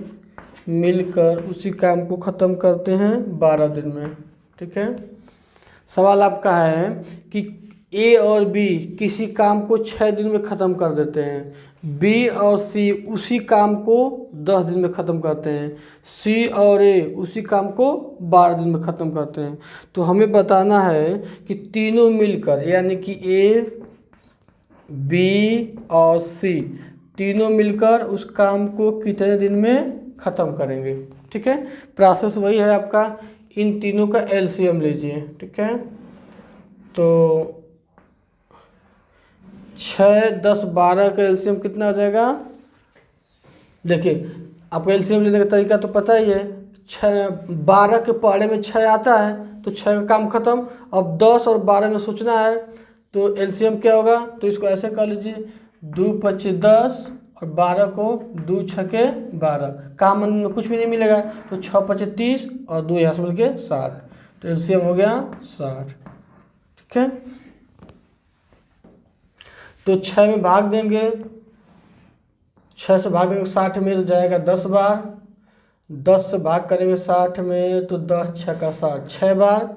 मिलकर उसी काम को ख़त्म करते हैं 12 दिन में। ठीक है, सवाल आपका है कि A और B किसी काम को 6 दिन में ख़त्म कर देते हैं, B और C उसी काम को 10 दिन में ख़त्म करते हैं, C और A उसी काम को 12 दिन में ख़त्म करते हैं। तो हमें बताना है कि तीनों मिलकर यानी कि A, B और C तीनों मिलकर उस काम को कितने दिन में ख़त्म करेंगे। ठीक है, प्रोसेस वही है आपका, इन तीनों का एलसीएम लीजिए। ठीक है, तो 6 10 12 का एलसीएम कितना आ जाएगा। देखिए आपको एलसीएम लेने का तरीका तो पता ही है, 12 के पहले में 6 आता है तो 6 का काम खत्म। अब 10 और 12 में सोचना है तो एलसीएम क्या होगा, तो इसको ऐसे कर लीजिए 2 25 10 और 12 को 2 छके 12, काम में कुछ भी नहीं मिलेगा तो 6 25 30 और 2 यहाँ से मिल के 60, तो एलसीएम हो गया 60। ठीक है, तो 6 में भाग देंगे, 6 से भाग देंगे 60 में तो जाएगा 10 बार, 10 से भाग करेंगे 60 में तो 10 छक्का 60 6 बार,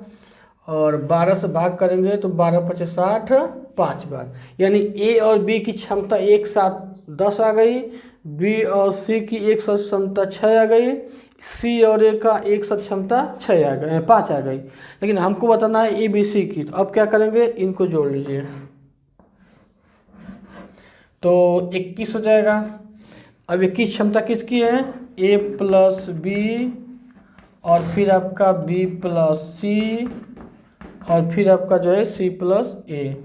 और 12 से भाग करेंगे तो 12 पचे 60 5 बार। यानी ए और बी की क्षमता एक साथ 10 आ गई, बी और सी की एक साथ क्षमता 6 आ गई, सी और ए का एक साथ क्षमता 6 आ गई 5 आ गई। लेकिन हमको बताना है ए बी सी की, तो अब क्या करेंगे, इनको जोड़ लीजिए तो 21 हो जाएगा। अब 21 क्षमता किसकी है, ए प्लस बी और फिर आपका बी प्लस सी और फिर आपका जो है सी प्लस ए,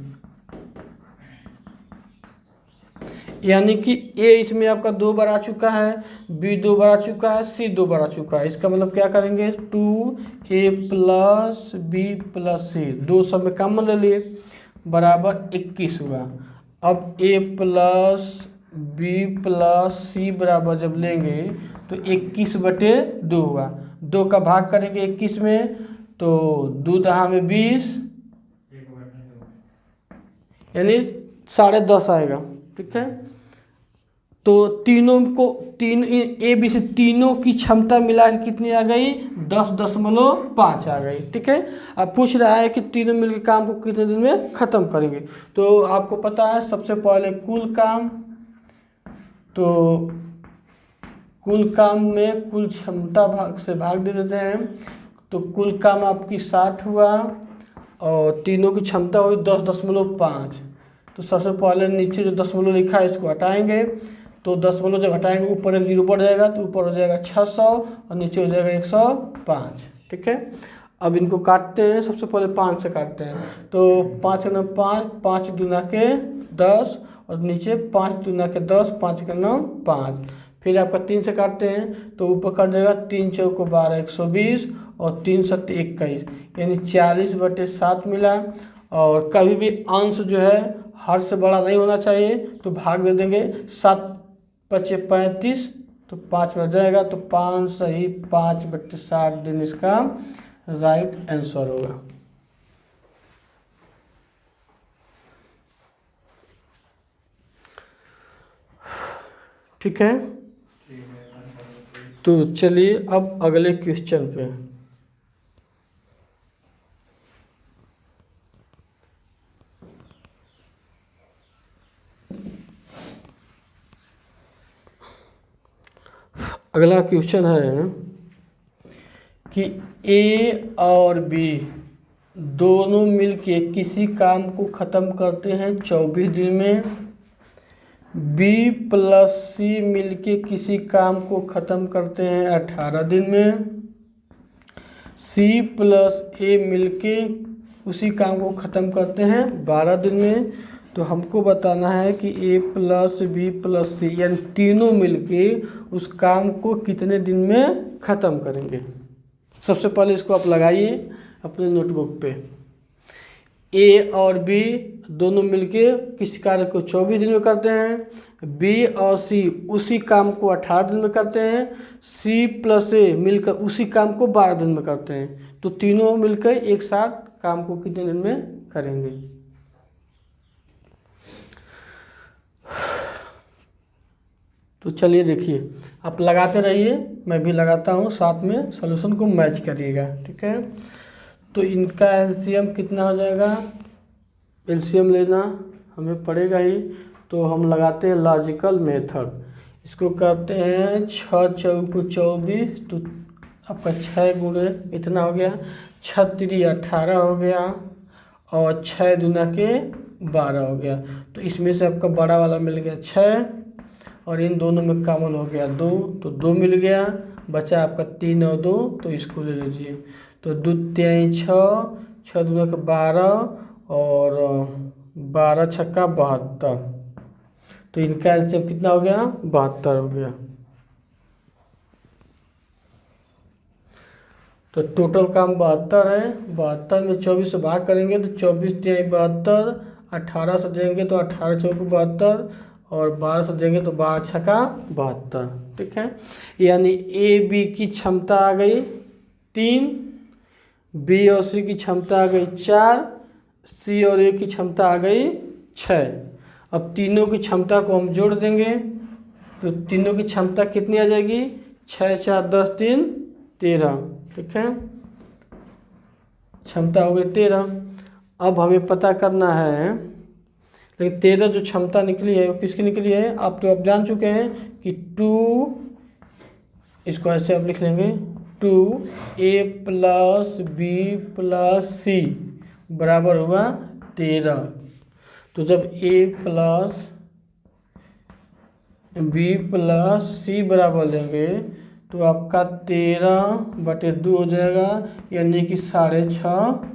यानी कि ए इसमें आपका 2 बार आ चुका है, बी 2 बार आ चुका है, सी 2 बार आ चुका है। इसका मतलब क्या करेंगे 2a प्लस बी प्लस सी, 2 सब में कॉमन ले लिए बराबर 21 हुआ। अब a प्लस बी प्लस सी बराबर जब लेंगे तो 21/2 हुआ, 2 का भाग करेंगे 21 में तो 2 दहा में 20 यानी 10.5 आएगा। ठीक है, तो तीन ए बी सी तीनों की क्षमता मिला के कितनी आ गई 10.5 आ गई। ठीक है, अब पूछ रहा है कि तीनों मिलकर काम को कितने दिन में ख़त्म करेंगे। तो आपको पता है सबसे पहले कुल काम, तो कुल काम में कुल क्षमता भाग से भाग दे देते हैं, तो कुल काम आपकी 60 हुआ और तीनों की क्षमता हुई 10.5। तो सबसे पहले नीचे जो दशमलव लिखा है इसको हटाएंगे, तो दशमलव जब हटाएंगे ऊपर एक 0 बढ़ जाएगा तो ऊपर हो जाएगा 600 और नीचे हो जाएगा 105। ठीक है, अब इनको काटते हैं, सबसे पहले 5 से काटते हैं, तो 5 के 9 5, 5 दूना के 10 और नीचे 5 दूना के 10, 5 के 9 5, फिर आपका 3 से काटते हैं तो ऊपर कट जाएगा 3 चौको 12 120 और 3 सत्ते 21 यानी 40/7 मिला। और कभी भी अंश जो है हर से बड़ा नहीं होना चाहिए, तो भाग दे देंगे 7 × 5 = 35 तो 5 बच जाएगा। तो 5 सही 5/60 दिन इसका राइट आंसर होगा। ठीक है, तो चलिए अब अगले क्वेश्चन पे। अगला क्वेश्चन है कि ए और बी दोनों मिलके किसी काम को ख़त्म करते हैं 24 दिन में, बी + सी मिलके किसी काम को ख़त्म करते हैं 18 दिन में, सी + ए मिलके उसी काम को ख़त्म करते हैं 12 दिन में। तो हमको बताना है कि ए + बी + सी यानी तीनों मिलके उस काम को कितने दिन में ख़त्म करेंगे। सबसे पहले इसको आप लगाइए अपने नोटबुक पे। ए और बी दोनों मिलके किस कार्य को 24 दिन में करते हैं, बी और सी उसी काम को 18 दिन में करते हैं, सी + ए मिलकर उसी काम को 12 दिन में करते हैं। तो तीनों मिलकर एक साथ काम को कितने दिन में करेंगे। तो चलिए देखिए, आप लगाते रहिए, मैं भी लगाता हूँ, साथ में सॉल्यूशन को मैच करिएगा। ठीक है, तो इनका एलसीएम कितना हो जाएगा, एलसीएम लेना हमें पड़ेगा ही। तो हम लगाते हैं लॉजिकल मेथड, इसको करते हैं 6 चौको 24 तो आपका 6 गुणे इतना हो गया, 6 × 18 हो गया और 6 दूना के 12 हो गया। तो इसमें से आपका बड़ा वाला मिल गया 6 और इन दोनों में कॉमन हो गया 2, तो 2 मिल गया, बचा आपका 3 और 2, तो इसको ले लीजिए। तो 2 × 6, 6 दूना के 12 और 12 × 6 = 72। तो इनका एलसीएम कितना हो गया, 72 हो गया। तो टोटल काम 72 है, 72 में 24 से भाग करेंगे तो 24 × 72, 18 से देंगे तो 18 चौको 72 और 12 से देंगे तो 12 × 6 = 72। ठीक है, यानी ए बी की क्षमता आ गई 3, बी और सी की क्षमता आ गई 4, सी और ए की क्षमता आ गई 6। अब तीनों की क्षमता को हम जोड़ देंगे तो तीनों की क्षमता कितनी आ जाएगी, 6 × 4 = 10, 3 = 13। ठीक है, क्षमता हो गई 13। अब हमें पता करना है, लेकिन 13 जो क्षमता निकली है वो किसकी निकली है, आप तो आप जान चुके हैं कि 2, इसको ऐसे आप लिख लेंगे 2a + b + c बराबर हुआ 13। तो जब a + b + c बराबर लेंगे तो आपका 13/2 हो जाएगा, यानी कि 6.5।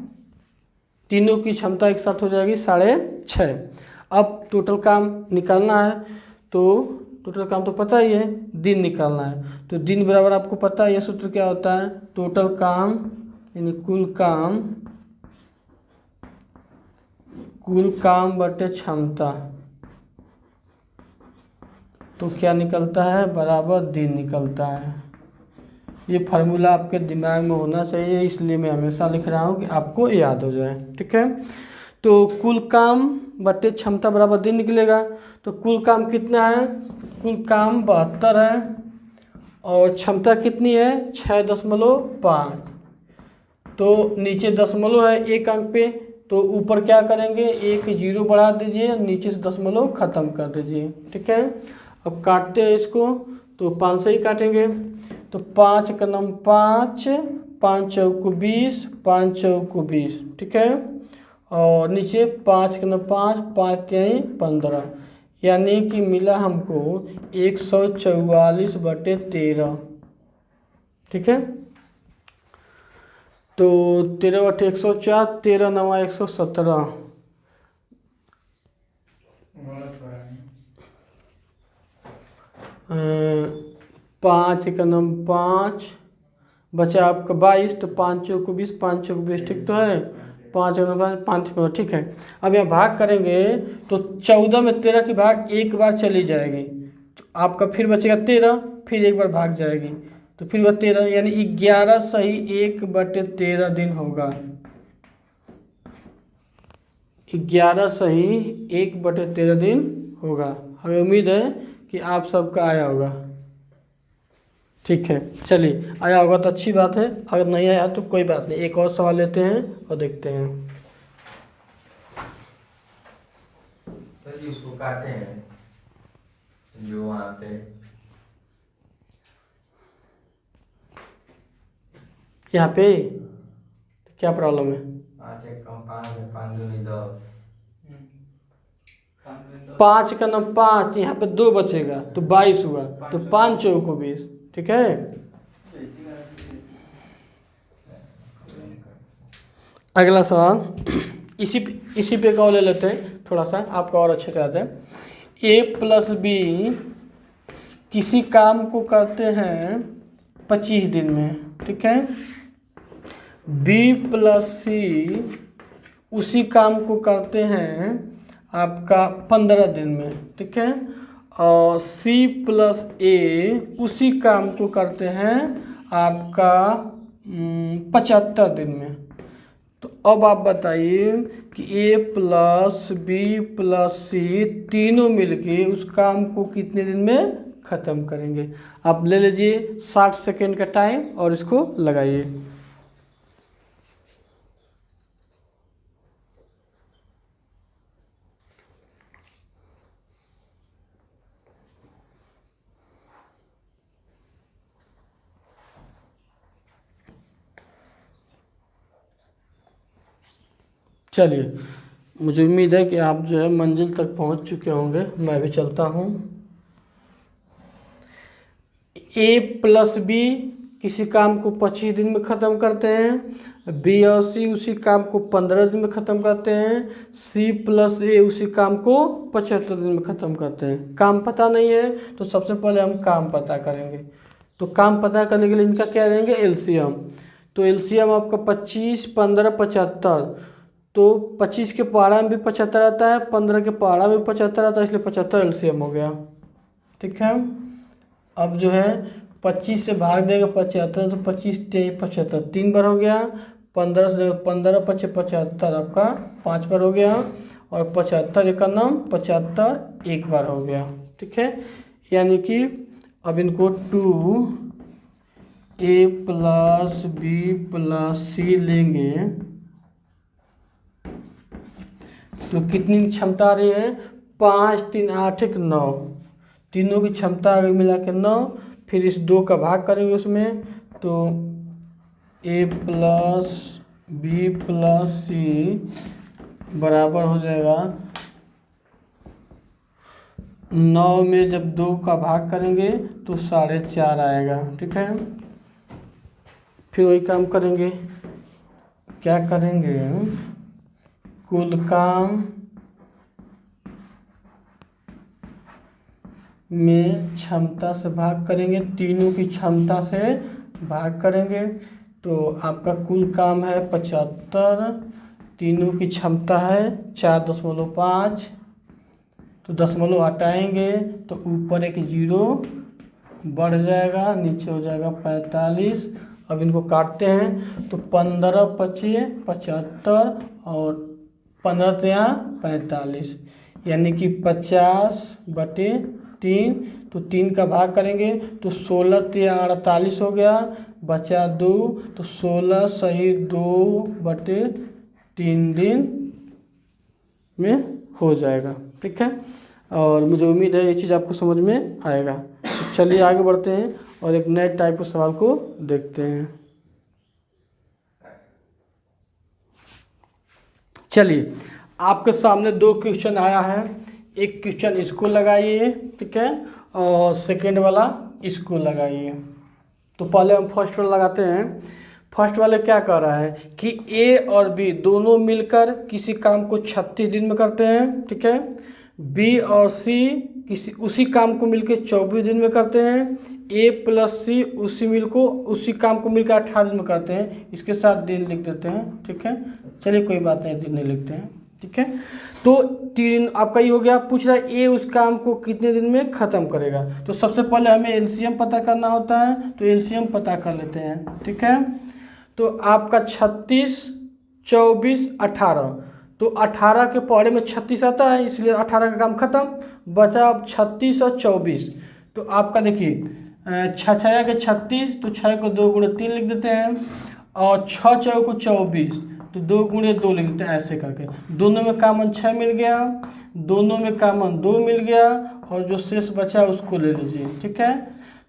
तीनों की क्षमता एक साथ हो जाएगी 6.5। अब टोटल काम निकालना है, तो टोटल काम तो पता ही है, दिन निकालना है। तो दिन बराबर आपको पता है यह सूत्र क्या होता है, टोटल काम यानी कुल काम बटे क्षमता। तो क्या निकलता है, बराबर दिन निकलता है। ये फार्मूला आपके दिमाग में होना चाहिए, इसलिए मैं हमेशा लिख रहा हूँ कि आपको याद हो जाए। ठीक है, तो कुल काम बटे क्षमता बराबर दिन निकलेगा। तो कुल काम कितना है, कुल काम 72 है और क्षमता कितनी है 6.5। तो नीचे दशमलव है एक अंक पे, तो ऊपर क्या करेंगे, एक 0 बढ़ा दीजिए, नीचे से दशमलव खत्म कर दीजिए। ठीक है, अब काटते हैं इसको, तो 5 से ही काटेंगे। तो 5 × 9 = 5, 5 चौको 20, 5 चौको 20। ठीक है, और नीचे 5 × 9 = 5, 5 × 3 = 15, यानी कि मिला हमको 144/13। ठीक है, तो 13/104, 13 × 9 = 117। 5 का नम 5 बचा आपका 22, तो 5 चौको 20, 5 चौको 20, ठीक तो है। 5 का नम 5 5, ठीक है। अब यहाँ भाग करेंगे तो 14 में 13 की भाग एक बार चली जाएगी, तो आपका फिर बचेगा 13, फिर एक बार भाग जाएगी, तो फिर वह 13, यानी 11 सही 1/13 दिन होगा। 11 सही 1/13 दिन होगा। हमें उम्मीद है कि आप सबका आया होगा। ठीक है, चलिए आया होगा तो अच्छी बात है, अगर नहीं आया तो कोई बात नहीं, एक और सवाल लेते हैं और देखते हैं। तो जी उसको काटे हैं जो वहाँ पे यहाँ पे तो क्या प्रॉब्लम है? 5 एक कम 5 है, 5 दूनी 10। 5 का नम 5, यहाँ पे 2 बचेगा तो 22 हुआ, तो 5 चौको 20, ठीक है। अगला सवाल इसी पे का ले लेते हैं, थोड़ा सा आपका और अच्छे से आता है। A+B किसी काम को करते हैं 25 दिन में, ठीक है। B+C उसी काम को करते हैं आपका 15 दिन में, ठीक है। और C+A उसी काम को करते हैं आपका 75 दिन में। तो अब आप बताइए कि A+B+C तीनों मिलके उस काम को कितने दिन में ख़त्म करेंगे? आप ले लीजिए 60 सेकेंड का टाइम और इसको लगाइए। चलिए, मुझे उम्मीद है कि आप जो है मंजिल तक पहुंच चुके होंगे, मैं भी चलता हूं। A+B किसी काम को 25 दिन में ख़त्म करते हैं, B और C उसी काम को 15 दिन में ख़त्म करते हैं, C+A उसी काम को 75 दिन में ख़त्म करते हैं। काम पता नहीं है तो सबसे पहले हम काम पता करेंगे। तो काम पता करने के लिए इनका क्या लेंगे? एलसीएम। तो एलसीएम आपका 25, 15, 75, तो 25 के पहाड़ा में भी 75 आता है, 15 के पहाड़ा में भी 75 आता है, इसलिए 75 एलसीएम हो गया, ठीक है। अब जो है 25 से भाग देगा 75, तो 25 × 75 3 बार हो गया, 15 से 15 × 5 = 75 आपका 5 बार हो गया, और 75 एक नाम 75 एक बार हो गया, ठीक है। यानी कि अब इनको 2A+B+C लेंगे तो कितनी क्षमता आ रही है? 5 3 8 1 9, तीनों की क्षमता आ गई मिला के 9। फिर इस 2 का भाग करेंगे उसमें, तो A+B+C बराबर हो जाएगा 9 में जब 2 का भाग करेंगे तो 4.5 आएगा, ठीक है। फिर वही काम करेंगे, क्या करेंगे? कुल काम में क्षमता से भाग करेंगे, तीनों की क्षमता से भाग करेंगे, तो आपका कुल काम है 75, तीनों की क्षमता है 4.5, तो दशमलव हटाएंगे तो ऊपर एक 0 बढ़ जाएगा, नीचे हो जाएगा 45। अब इनको काटते हैं तो 15 × 5 = 75 और 15 × 3 = 45, यानी कि 50/3, तो 3 का भाग करेंगे तो 16 × 3 = 48 हो गया, बचा 2, तो 16 सही 2/3 दिन में हो जाएगा, ठीक है। और मुझे उम्मीद है ये चीज़ आपको समझ में आएगा। तो चलिए आगे बढ़ते हैं और एक नए टाइप के सवाल को देखते हैं। चलिए, आपके सामने 2 क्वेश्चन आया है, एक क्वेश्चन इसको लगाइए, ठीक है, और सेकेंड वाला इसको लगाइए। तो पहले हम फर्स्ट वाला लगाते हैं। फर्स्ट वाले क्या कह रहा है कि ए और बी दोनों मिलकर किसी काम को 36 दिन में करते हैं, ठीक है। बी और सी किसी उसी काम को मिलके 24 दिन में करते हैं, ए प्लस सी उसी काम को मिलकर 18 दिन में करते हैं। इसके साथ दिन लिख देते हैं, ठीक है। चलिए कोई बात नहीं, दिन नहीं लिखते हैं, ठीक है। तो 3 आपका ये हो गया। पूछ रहा है ए उस काम को कितने दिन में ख़त्म करेगा। तो सबसे पहले हमें एलसीएम पता करना होता है, तो एलसीएम पता कर लेते हैं, ठीक है। तो आपका 36, 24, 18, तो 18 के पौड़े में 36 आता है, इसलिए 18 का काम खत्म। बचा अब 36 और 24। तो आपका देखिए 6 6 के 36, तो 6 को 2 गुणे 3 लिख देते हैं, और 6 6 को 24, तो 2 गुणे 2 लिख देते हैं। ऐसे करके दोनों में कॉमन 6 मिल गया, दोनों में कॉमन 2 मिल गया, और जो शेष बचा उसको ले लीजिए, ठीक है।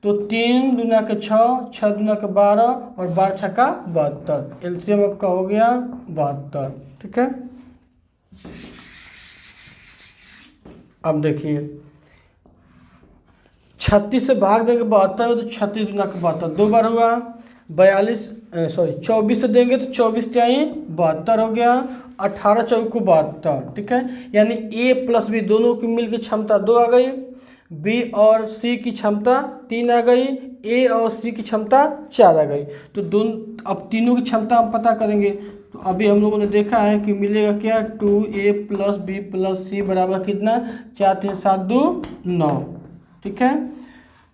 तो 3 दूना के 6, 6 दूना के 12, और 12 छक्का 72। एलसीएम आपका हो गया 72, ठीक है। अब देखिए 36 से भाग देंगे 72 में, तो 36 दूना के 72 2 बार हुआ। 24 से देंगे तो 24 त्याई 72 हो गया। 18 चौको 72, ठीक है। यानी ए प्लस बी दोनों की मिल की क्षमता 2 आ गई, बी और सी की क्षमता 3 आ गई, ए और सी की क्षमता 4 आ गई। तो दोनों अब तीनों की क्षमता हम पता करेंगे। तो अभी हम लोगों ने देखा है कि मिलेगा क्या, 2a प्लस बी प्लस सी बराबर कितना, 4 3 7 2 9, ठीक है।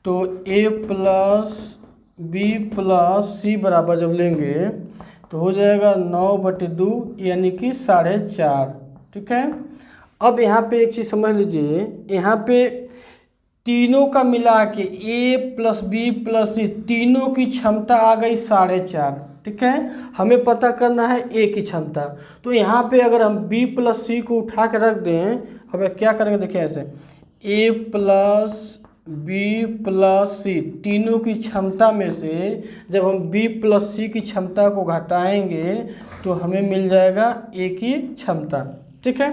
तो a प्लस बी प्लस सी बराबर जब लेंगे तो हो जाएगा 9/2, यानी कि 4.5, ठीक है। अब यहाँ पे एक चीज़ समझ लीजिए, यहाँ पे तीनों का मिला के a प्लस बी प्लस सी तीनों की क्षमता आ गई 4.5, ठीक है। हमें पता करना है a की क्षमता। तो यहाँ पे अगर हम b प्लस सी को उठा के रख दें, अब क्या करेंगे देखिए ऐसे, a प्लस बी प्लस सी तीनों की क्षमता में से जब हम b प्लस सी की क्षमता को घटाएंगे तो हमें मिल जाएगा a की क्षमता, ठीक है।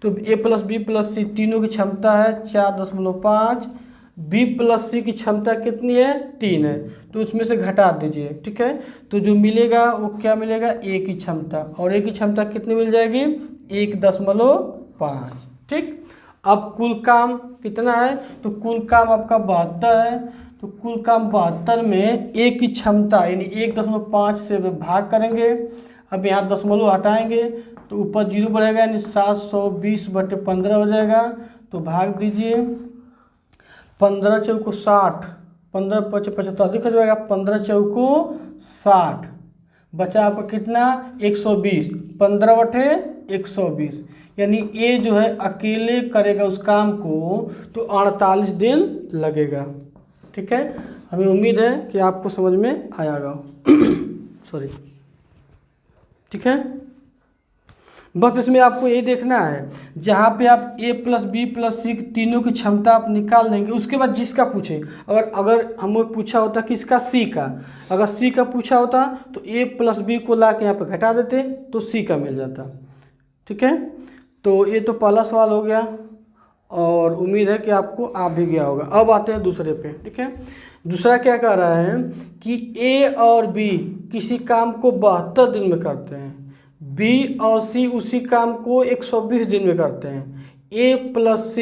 तो a प्लस बी प्लस सी तीनों की क्षमता है 4.5, b प्लस सी की क्षमता कितनी है 3 है, तो उसमें से घटा दीजिए, ठीक है। तो जो मिलेगा वो क्या मिलेगा, a की क्षमता, और a की क्षमता कितनी मिल जाएगी 1.5, ठीक। अब कुल काम कितना है, तो कुल काम आपका 72 है। तो कुल काम 72 में a की क्षमता यानी 1.5 से भाग करेंगे। अब यहाँ दशमलव हटाएंगे तो ऊपर 0 बढ़ेगा, यानी 720/15 हो जाएगा। तो भाग दीजिए, 15 चौको 60, 15 × 5 = 75, अधिक हो जाएगा, 15 चौको 60, बचा आपका कितना 120, 15/120, यानी ए जो है अकेले करेगा उस काम को तो 48 दिन लगेगा, ठीक है। हमें उम्मीद है कि आपको समझ में आएगा सॉरी, ठीक है। बस इसमें आपको यही देखना है, जहाँ पे आप a प्लस बी प्लस सी तीनों की क्षमता आप निकाल लेंगे, उसके बाद जिसका पूछे, अगर हमें पूछा होता किसका, c का, अगर c का पूछा होता तो a प्लस बी को ला के यहाँ पे घटा देते तो c का मिल जाता, ठीक है। तो ये तो पहला सवाल हो गया, और उम्मीद है कि आपको आ भी गया होगा। अब आते हैं दूसरे पे, ठीक है। दूसरा क्या कह रहा है कि a और b किसी काम को 72 दिन में करते हैं, b और c उसी काम को 120 दिन में करते हैं, a प्लस c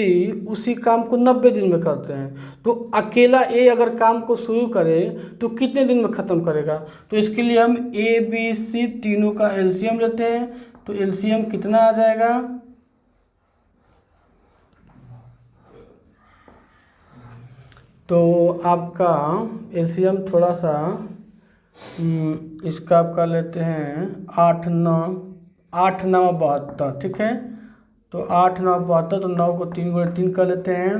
उसी काम को 90 दिन में करते हैं। तो अकेला a अगर काम को शुरू करे तो कितने दिन में ख़त्म करेगा। तो इसके लिए हम a b c तीनों का एलसीएम लेते हैं। तो एलसीएम कितना आ जाएगा, तो आपका एलसीएम थोड़ा सा इसका आपका लेते हैं 8 9 72, ठीक है। तो 8 9 72, तो 9 को 3 × 3 कर लेते हैं,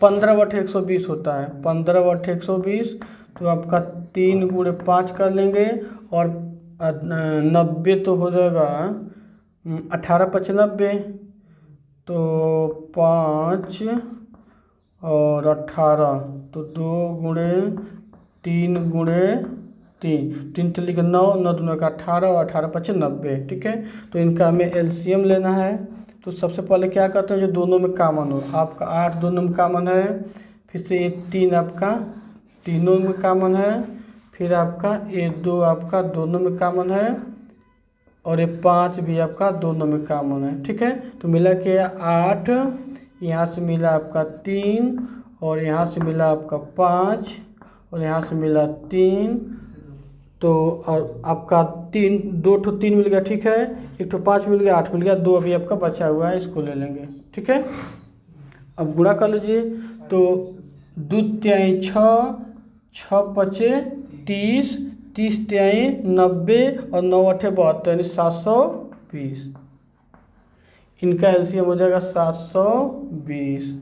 15/120 होता है, 15/120, तो आपका 3 × 5 कर लेंगे, और 90 तो हो जाएगा 18 × 5 = 90, तो 5 और 18, तो 2 × 3 × 3 3 3 लिखे 9 9 2 का 18 और 18 × 5 = 90, ठीक है। तो इनका हमें एलसीएम लेना है। तो सबसे पहले क्या करते हैं, जो दोनों में कॉमन हो, आपका 8 दोनों में कॉमन है, फिर से ये 3 आपका तीनों में कॉमन है, फिर आपका ये 2 आपका दोनों में कॉमन है, और ये 5 भी आपका दोनों में कॉमन है, ठीक है। तो मिला के 8, यहाँ से मिला आपका 3 और यहाँ से मिला आपका 5 और यहाँ से मिला 3, तो और आपका 2 ठो 3 मिल गया, ठीक है, 1 ठो 5 मिल गया, 8 मिल गया, 2 अभी आपका बचा हुआ है, इसको ले लेंगे, ठीक है। अब गुणा कर लीजिए, तो 2 तिहाई 6, 6 पचे 30, 30 तिहाई 90 और 9 अठे 72 यानी 720। इनका एलसीएम हो जाएगा 720।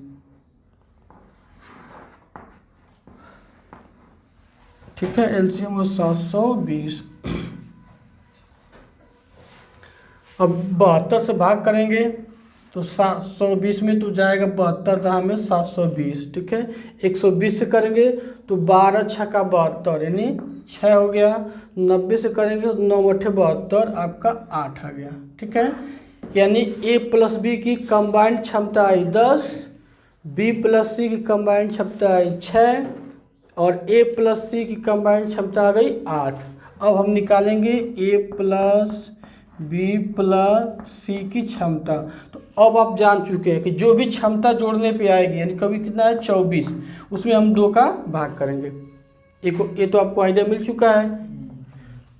ठीक है, एलसीएम हो 720। अब 72 से भाग करेंगे तो 720 में तो जाएगा 72 दहा में 720, ठीक है। 120 से करेंगे तो 12 छक्का 72 यानी 6 हो गया। 90 से करेंगे तो 9 अठे 72 आपका 8 आ गया, ठीक है। यानी ए प्लस बी की कंबाइंड क्षमता आई 10, बी प्लस सी की कंबाइंड क्षमता आई 6 और ए प्लस सी की कंबाइंड क्षमता आ गई 8। अब हम निकालेंगे ए प्लस बी प्लस सी की क्षमता। तो अब आप जान चुके हैं कि जो भी क्षमता जोड़ने पे आएगी, यानी कभी कितना है 24, उसमें हम 2 का भाग करेंगे। ये तो आपको आइडिया मिल चुका है।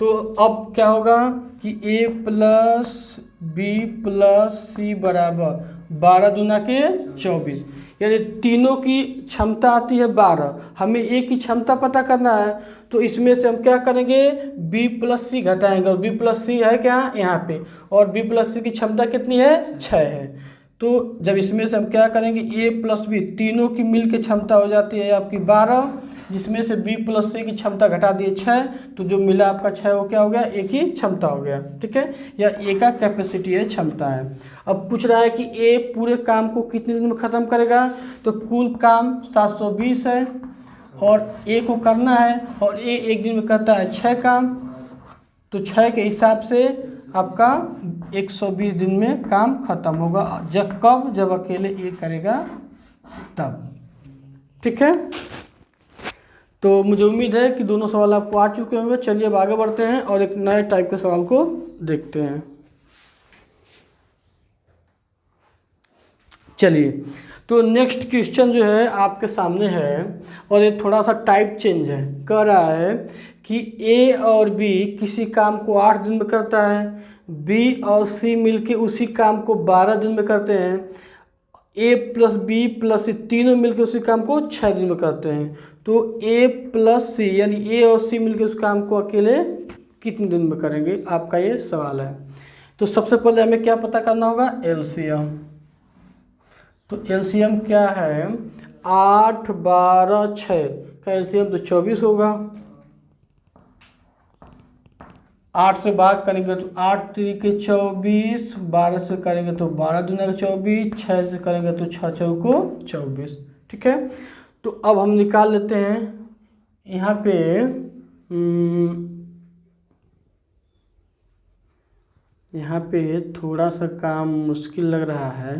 तो अब क्या होगा कि ए प्लस बी प्लस सी बराबर 12 दूना के 24, यानी तीनों की क्षमता आती है 12। हमें ए की क्षमता पता करना है, तो इसमें से हम क्या करेंगे, बी प्लस सी घटाएंगे और बी प्लस सी है क्या यहाँ पे, और बी प्लस सी की क्षमता कितनी है 6 है। तो जब इसमें से हम क्या करेंगे, ए प्लस बी तीनों की मिल के क्षमता हो जाती है आपकी 12, जिसमें से बी प्लस सी की क्षमता घटा दिए 6, तो जो मिला आपका 6 वो क्या हो गया, ए की क्षमता हो गया, ठीक है, या ए का कैपेसिटी है, क्षमता है। अब पूछ रहा है कि ए पूरे काम को कितने दिन में ख़त्म करेगा, तो कुल काम 720 है और ए को करना है और ए एक दिन में करता है 6 काम, तो 6 के हिसाब से आपका 120 दिन में काम खत्म होगा। जब अकेले ए करेगा तब, ठीक है। तो मुझे उम्मीद है कि दोनों सवाल आपको आ चुके होंगे। चलिए अब आगे बढ़ते हैं और एक नए टाइप के सवाल को देखते हैं। चलिए, तो नेक्स्ट क्वेश्चन जो है आपके सामने है और ये थोड़ा सा टाइप चेंज है। कह रहा है कि ए और बी किसी काम को 8 दिन में करता है, बी और सी मिलके उसी काम को 12 दिन में करते हैं, ए प्लस बी प्लस सी तीनों मिलके उसी काम को 6 दिन में करते हैं। तो ए प्लस सी यानी ए और सी मिलके उस काम को अकेले कितने दिन में करेंगे, आपका ये सवाल है। तो सबसे पहले हमें क्या पता करना होगा, एलसीएम। तो एलसीएम क्या है, 8 12 6 का एलसीएम तो 24 होगा। 8 से भाग करेंगे तो 8 3 24, 12 से करेंगे तो 12 दूना 24, 6 से करेंगे तो 6 चौको 24, ठीक है। तो अब हम निकाल लेते हैं यहाँ पे यहाँ पे थोड़ा सा काम मुश्किल लग रहा है,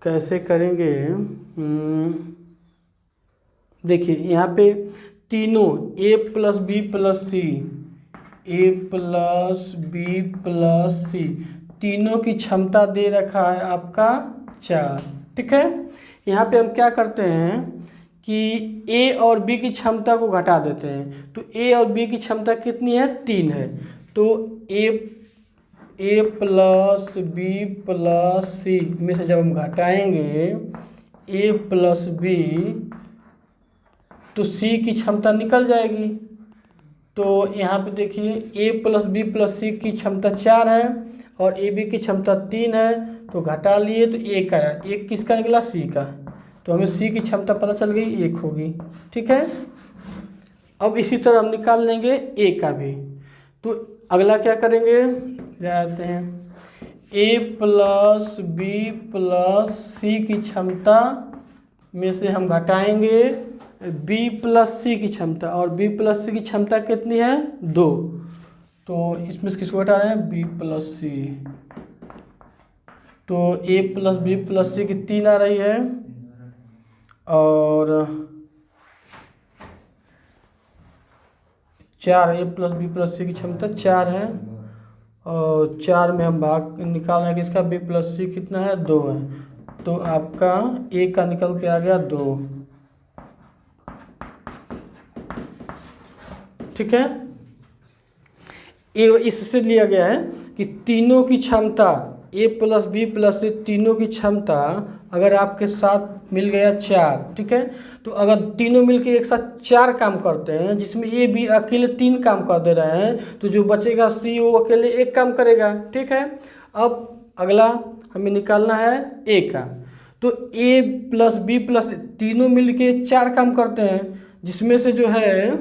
कैसे करेंगे। देखिए यहाँ पे तीनों ए प्लस बी प्लस सी, ए प्लस बी प्लस सी तीनों की क्षमता दे रखा है आपका 4, ठीक है। यहाँ पे हम क्या करते हैं कि ए और बी की क्षमता को घटा देते हैं। तो ए और बी की क्षमता कितनी है, 3 है। तो ए प्लस बी प्लस सी में से जब हम घटाएंगे ए प्लस बी, तो सी की क्षमता निकल जाएगी। तो यहाँ पे देखिए ए प्लस बी प्लस सी की क्षमता 4 है और ए बी की क्षमता 3 है, तो घटा लिए तो 1 आया। 1 किसका निकला, सी का। तो हमें सी की क्षमता पता चल गई 1 होगी, ठीक है। अब इसी तरह हम निकाल लेंगे ए का भी। तो अगला क्या करेंगे, जाते हैं ए प्लस बी प्लस सी की क्षमता में से हम घटाएंगे बी प्लस सी की क्षमता, और बी प्लस सी की क्षमता कितनी है, 2। तो इसमें से किसको घटा रहे हैं, बी प्लस सी। तो ए प्लस बी प्लस सी की 3 आ रही है और 4, ए प्लस बी प्लस सी की क्षमता 4 है और 4 में हम भाग निकाल रहे हैं किसका, बी प्लस सी कितना है, 2 है। तो आपका ए का निकल के आ गया 2। ठीक है, ए इससे लिया गया है कि तीनों की क्षमता ए प्लस बी प्लस सी तीनों की क्षमता अगर आपके साथ मिल गया 4, ठीक है, तो अगर तीनों मिलके एक साथ 4 काम करते हैं जिसमें ए बी अकेले 3 काम कर दे रहे हैं, तो जो बचेगा सी वो अकेले 1 काम करेगा। ठीक है, अब अगला हमें निकालना है ए का। तो ए प्लस बी प्लस तीनों मिलके 4 काम करते हैं, जिसमें से जो है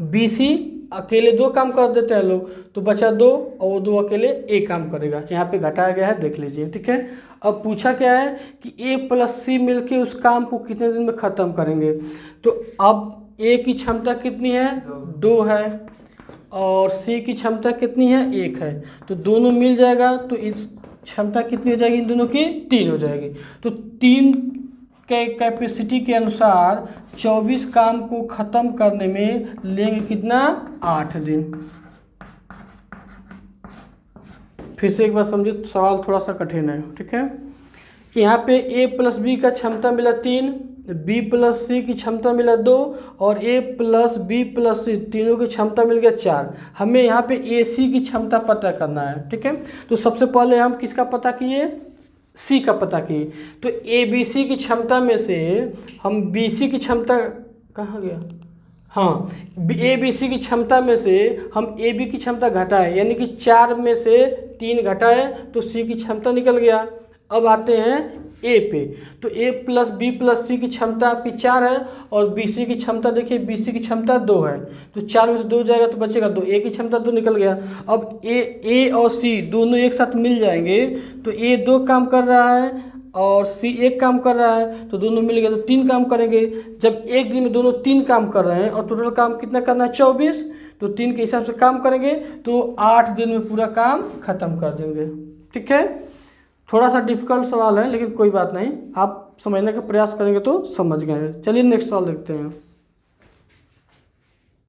बी सी अकेले 2 काम कर देते हैं लोग, तो बचा 2 और वो 2 अकेले 1 काम करेगा। यहाँ पे घटाया गया है, देख लीजिए। ठीक है, अब पूछा क्या है कि ए प्लस सी मिलके उस काम को कितने दिन में ख़त्म करेंगे। तो अब ए की क्षमता कितनी है, 2 है, और सी की क्षमता कितनी है, 1 है। तो दोनों मिल जाएगा, तो इस क्षमता कितनी हो जाएगी इन दोनों की, 3 हो जाएगी। तो 3 के कैपेसिटी के अनुसार 24 काम को ख़त्म करने में लेंगे कितना, 8 दिन। फिर से एक बार समझिए, सवाल थोड़ा सा कठिन है। ठीक है, यहाँ पे ए प्लस बी का क्षमता मिला 3, बी प्लस सी की क्षमता मिला 2, और ए प्लस बी प्लस सी तीनों की क्षमता मिल गया 4। हमें यहाँ पे ए सी की क्षमता पता करना है। ठीक है, तो सबसे पहले हम किसका पता किए, सी का पता किए। तो ए बी सी की क्षमता में से हम बी सी की क्षमता, कहाँ गया, हाँ, ए बी सी की क्षमता में से हम ए बी की क्षमता घटाएं, यानी कि 4 में से 3 घटाए तो सी की क्षमता निकल गया। अब आते हैं ए पे। तो ए प्लस बी प्लस सी की क्षमता आपकी 4 है, और बी सी की क्षमता देखिए, बी सी की क्षमता 2 है, तो 4 में से 2 जाएगा तो बचेगा 2, ए की क्षमता 2 निकल गया। अब ए और सी दोनों एक साथ मिल जाएंगे, तो ए 2 काम कर रहा है और सी 1 काम कर रहा है, तो दोनों मिल गए तो 3 काम करेंगे। जब एक दिन में दोनों 3 काम कर रहे हैं और टोटल काम कितना करना है, 24, तो 3 के हिसाब से काम करेंगे तो 8 दिन में पूरा काम खत्म कर देंगे। ठीक है, थोड़ा सा डिफिकल्ट सवाल है, लेकिन कोई बात नहीं, आप समझने का प्रयास करेंगे तो समझ गए। चलिए नेक्स्ट सवाल देखते हैं।